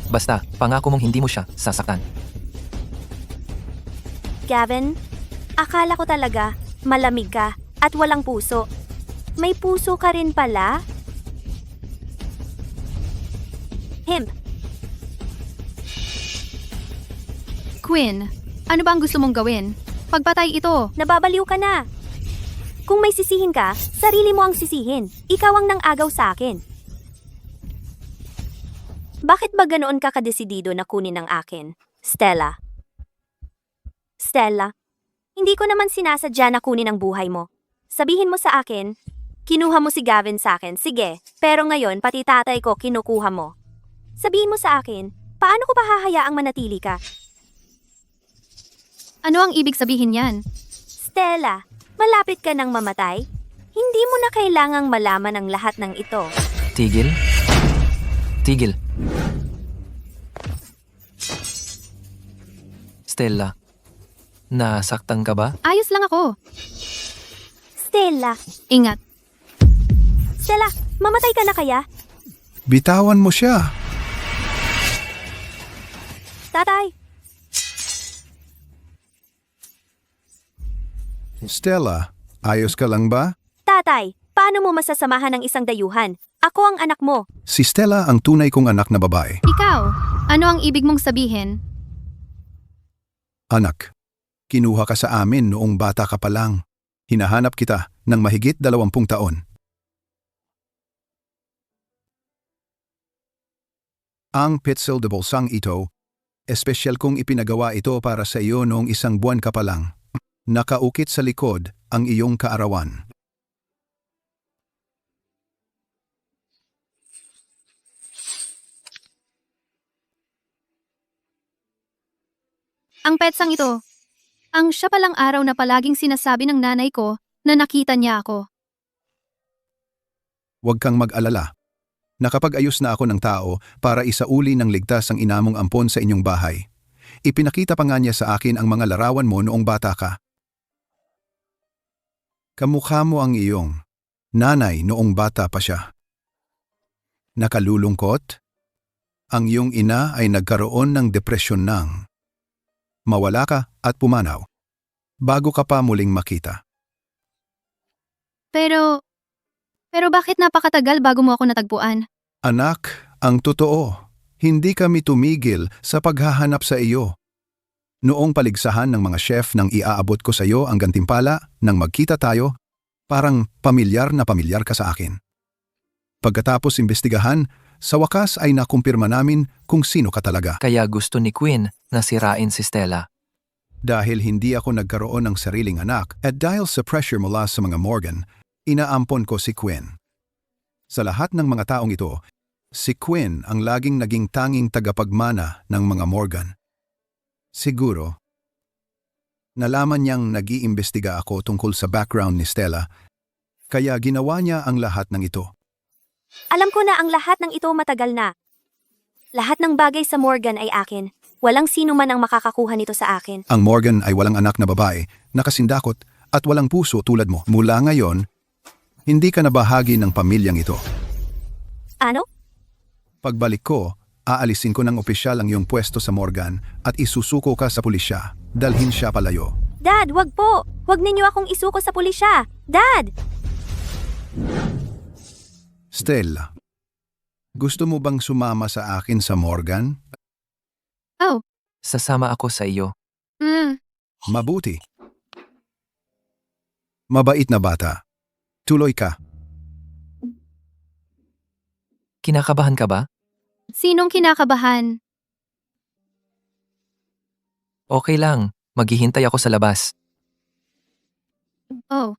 Basta, pangako mong hindi mo siya sasaktan. Gavin, akala ko talaga malamig ka at walang puso. May puso ka rin pala? Himp, Quinn, ano ba ang gusto mong gawin? Pagpatay ito. nababaliw ka na. Kung may sisihin ka, sarili mo ang sisihin. Ikaw ang nang-agaw sa akin. Bakit ba ganoon ka kadesidido na kunin ang akin, Stella? Stella, hindi ko naman sinasadya na kunin ang buhay mo. Sabihin mo sa akin, kinuha mo si Gavin sa akin, sige, pero ngayon pati tatay ko kinukuha mo. Sabihin mo sa akin, paano ko pa hahayaang manatili ka? Ano ang ibig sabihin yan? Stella, malapit ka nang mamatay? Hindi mo na kailangang malaman ang lahat ng ito. Tigil? Tigil. Stella, nasaktan ka ba? Ayos lang ako. Stella, Ingat. Stella, mamatay ka na kaya? Bitawan mo siya. Tatay, Stella, ayos ka lang ba? tatay, paano mo masasamahan ng isang dayuhan? Ako ang anak mo. Si Stella ang tunay kong anak na babae. Ikaw, ano ang ibig mong sabihin? Anak, kinuha ka sa amin noong bata ka pa lang. Hinahanap kita ng mahigit 20 taon. Ang pitsil de bolsang ito, espesyal kong ipinagawa ito para sa iyo noong 1 buwan ka pa lang. Nakaukit sa likod ang iyong kaarawan. Ang petsang ito. Ang siya palang araw na palaging sinasabi ng nanay ko na nakita niya ako. Huwag kang mag-alala. Nakapag-ayos na ako ng tao para isauli ng ligtas ang inamong ampon sa inyong bahay. Ipinakita pa nga niya sa akin ang mga larawan mo noong bata ka. Kamukha mo ang iyong nanay noong bata pa siya. Nakalulungkot? Ang iyong ina ay nagkaroon ng depresyon nang mawala ka at pumanaw bago ka pa muling makita. Pero bakit napakatagal bago mo ako natagpuan? Anak, ang totoo, hindi kami tumigil sa paghahanap sa iyo. Noong paligsahan ng mga chef nang iaabot ko sa iyo ang gantimpala nang magkita tayo, parang pamilyar na pamilyar ka sa akin. Pagkatapos imbestigahan, sa wakas ay nakumpirma namin kung sino ka talaga. Kaya gusto ni Quinn na sirain si Stella. Dahil hindi ako nagkaroon ng sariling anak at dahil sa pressure mula sa mga Morgan, inaampon ko si Quinn. Sa lahat ng mga taong ito, si Quinn ang laging naging tanging tagapagmana ng mga Morgan. Siguro, nalaman niyang nag-iimbestiga ako tungkol sa background ni Stella, kaya ginawa niya ang lahat ng ito. Alam ko na ang lahat ng ito matagal na. Lahat ng bagay sa Morgan ay akin. Walang sino man ang makakakuha nito sa akin. Ang Morgan ay walang anak na babae, nakasindakot at walang puso tulad mo. Mula ngayon, hindi ka na bahagi ng pamilyang ito. Ano? Pagbalik ko, aalisin ko ng opisyal ang iyong pwesto sa Morgan at isusuko ka sa pulisya. Dalhin siya palayo. Dad, wag po. Wag ninyo akong isuko sa pulisya. Dad! Stella, gusto mo bang sumama sa akin sa Morgan? Oh, Sasama ako sa iyo. Mabuti. Mabait na bata. Tuloy ka. Kinakabahan ka ba? sinong kinakabahan? Okay lang, maghihintay ako sa labas. Oh,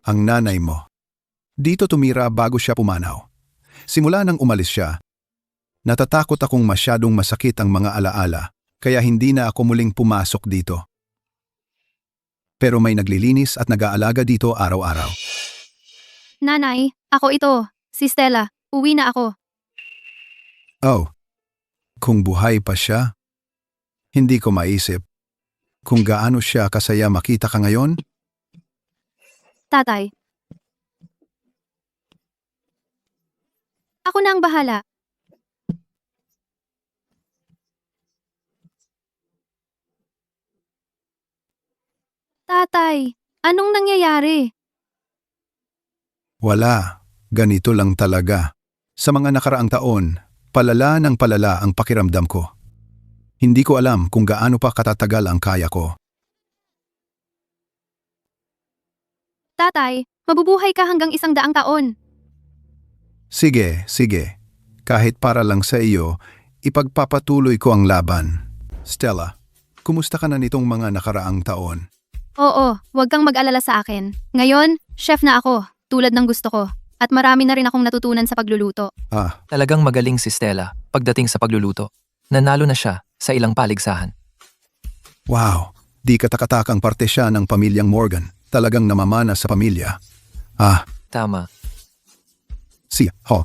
Ang nanay mo. Dito tumira bago siya pumanaw. Simula nang umalis siya, natatakot akong masyadong masakit ang mga alaala, kaya hindi na ako muling pumasok dito. Pero may naglilinis at nag-aalaga dito araw-araw. nanay, ako ito, si Stella. Uwi na ako. Oh, kung buhay pa siya, hindi ko maisip kung gaano siya kasaya makita ka ngayon. Tatay. Ako na ang bahala. Tatay, anong nangyayari? Wala, ganito lang talaga. Sa mga nakaraang taon, Palala ng palala ang pakiramdam ko. Hindi ko alam kung gaano pa katatagal ang kaya ko. Tatay, mabubuhay ka hanggang 100 taon. Sige, sige. Kahit para lang sa iyo, ipagpapatuloy ko ang laban. Stella, kumusta ka na nitong mga nakaraang taon? Oo, huwag kang mag-alala sa akin. Ngayon, chef na ako, tulad ng gusto ko. At marami na rin akong natutunan sa pagluluto. Talagang magaling si Stella pagdating sa pagluluto. Nanalo na siya sa ilang paligsahan. Wow, di katakatakang parte siya ng pamilyang Morgan. Talagang namamana sa pamilya. Tama. Ho.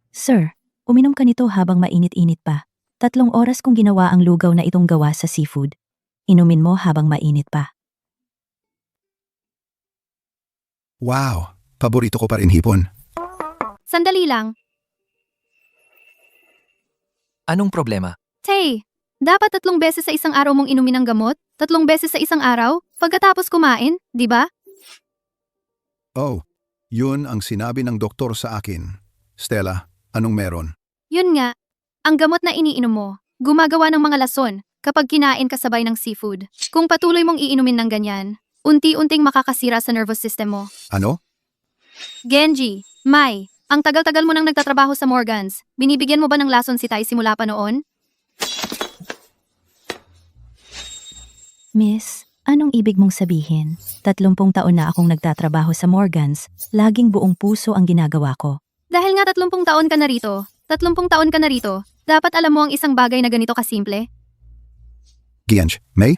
Sir, uminom ka nito habang mainit-init pa. 3 oras kong ginawa ang lugaw na itong gawa sa seafood. Inumin mo habang mainit pa. Wow, paborito ko pa rin hipon. Sandali lang. Anong problema? Tay, dapat 3 beses sa isang araw mong inumin ang gamot? 3 beses sa isang araw? Pagkatapos kumain, di ba? Oh, yun ang sinabi ng doktor sa akin. Stella, anong meron? Yun nga, ang gamot na iniinom mo, gumagawa ng mga lason kapag kinain kasabay ng seafood. Kung patuloy mong iinumin ng ganyan, unti-unting makakasira sa nervous system mo. Ano? Genji, Mai, ang tagal-tagal mo nang nagtatrabaho sa Morgans. Binibigyan mo ba ng lason si Tai simula pa noon? Miss, anong ibig mong sabihin? 30 taon na akong nagtatrabaho sa Morgans, laging buong puso ang ginagawa ko. Dahil nga 30 taon ka na rito, 30 taon ka na rito, dapat alam mo ang isang bagay na ganito kasimple. Gianj, May?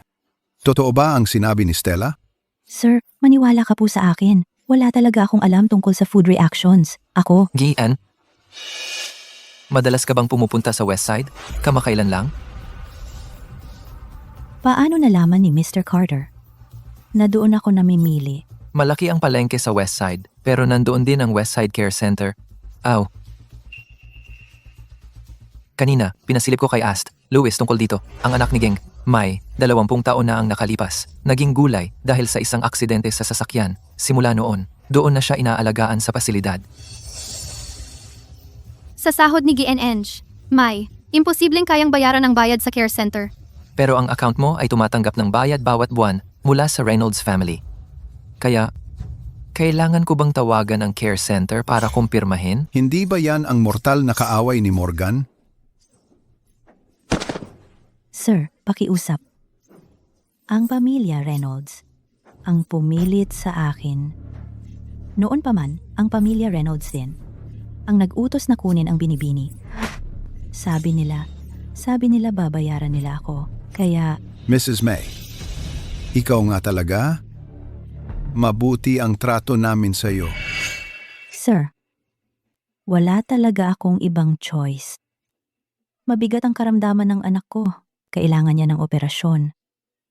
Totoo ba ang sinabi ni Stella? Sir, maniwala ka po sa akin. Wala talaga akong alam tungkol sa food reactions. Ako, Gian? Madalas ka bang pumupunta sa Westside? Kamakailan lang? paano nalaman ni Mr. Carter na doon ako namimili? Malaki ang palengke sa Westside, pero nandoon din ang Westside Care Center. Kanina, pinasilip ko kay Ast, Louis tungkol dito, ang anak ni Geng, Mai, 20 taon na ang nakalipas. Naging gulay dahil sa isang aksidente sa sasakyan. Simula noon, doon na siya inaalagaan sa pasilidad. Sa sahod ni GNNG, Mai, imposibleng kayang bayaran ang bayad sa care center. Pero ang account mo ay tumatanggap ng bayad bawat buwan mula sa Reynolds family. Kaya, kailangan ko bang tawagan ang care center para kumpirmahin? Hindi ba yan ang mortal na kaaway ni Morgan? Sir, pakiusap. Ang pamilya Reynolds ang pumilit sa akin. Noon pa man, ang pamilya Reynolds din ang nag-utos na kunin ang binibini. Sabi nila babayaran nila ako. Kaya, Mrs. May, ikaw nga talaga? Mabuti ang trato namin sa iyo. Sir, wala talaga akong ibang choice. Mabigat ang karamdaman ng anak ko. Kailangan niya ng operasyon.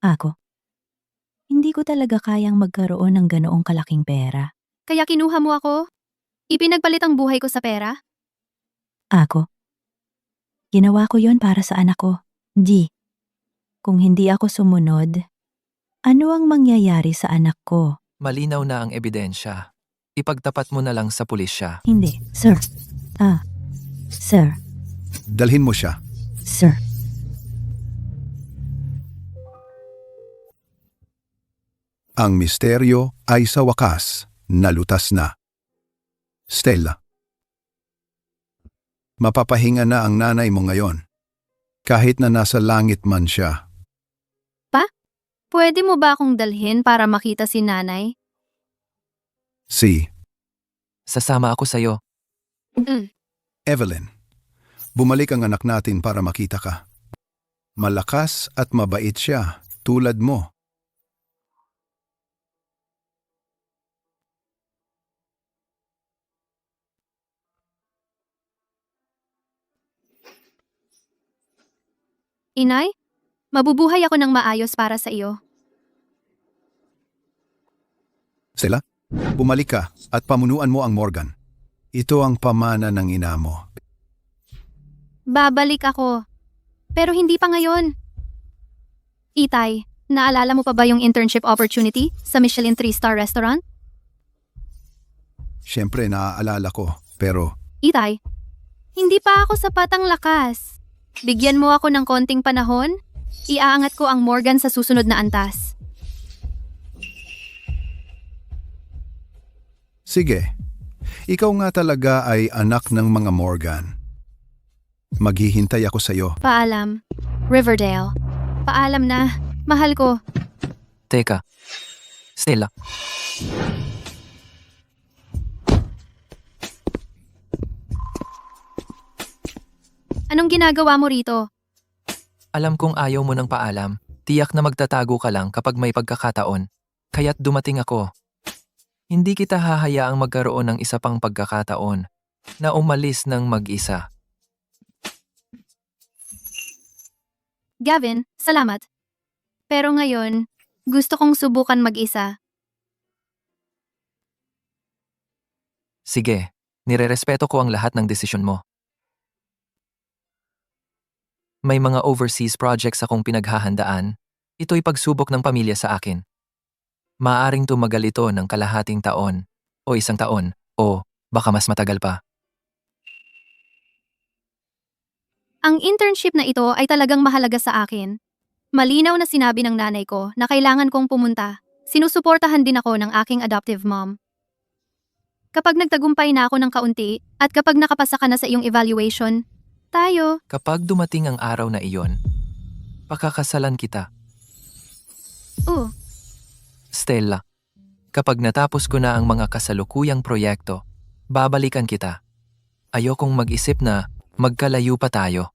Ako, hindi ko talaga kayang magkaroon ng ganoong kalaking pera. Kaya kinuha mo ako? Ipinagpalit ang buhay ko sa pera? Ako, ginawa ko yon para sa anak ko. Kung hindi ako sumunod, ano ang mangyayari sa anak ko? Malinaw na ang ebidensya. Ipagtapat mo na lang sa pulisya. Hindi, sir. Sir. Dalhin mo siya. Sir. Ang misteryo ay sa wakas nalutas na. Stella. Mapapahinga na ang nanay mo ngayon. Kahit na nasa langit man siya. Pwede mo ba akong dalhin para makita si nanay? Sasama ako sa'yo. Evelyn, bumalik ang anak natin para makita ka. Malakas at mabait siya, tulad mo. Inay, mabubuhay ako ng maayos para sa iyo. Stella, bumalik ka at pamunuan mo ang Morgan. Ito ang pamana ng ina mo. Babalik ako. Pero hindi pa ngayon. Itay, naalala mo pa ba yung internship opportunity sa Michelin 3-star restaurant? Siyempre, naaalala ko. Pero, Itay, hindi pa ako sapat ang lakas. Bigyan mo ako ng konting panahon, iaangat ko ang Morgan sa susunod na antas. sige. Ikaw nga talaga ay anak ng mga Morgan. Maghihintay ako sa'yo. Paalam. Riverdale. Paalam na. Mahal ko. Teka. Stella. Anong ginagawa mo rito? Alam kong ayaw mo ng paalam. Tiyak na magtatago ka lang kapag may pagkakataon. Kaya't dumating ako. Hindi kita hahayaang magkaroon ng isa pang pagkakataon na umalis ng mag-isa. Gavin, salamat. Pero ngayon, gusto kong subukan mag-isa. Sige, nirerespeto ko ang lahat ng desisyon mo. May mga overseas projects akong pinaghahandaan. Ito'y pagsubok ng pamilya sa akin. Maaring tumagal ito ng kalahating taon, o isang taon, o baka mas matagal pa. Ang internship na ito ay talagang mahalaga sa akin. Malinaw na sinabi ng nanay ko na kailangan kong pumunta. Sinusuportahan din ako ng aking adoptive mom. Kapag nagtagumpay na ako ng kaunti at kapag nakapasa ka na sa iyong evaluation, tayo. Kapag dumating ang araw na iyon, pakakasalan kita. Stella, kapag natapos ko na ang mga kasalukuyang proyekto, babalikan kita. Ayokong mag-isip na magkalayo pa tayo.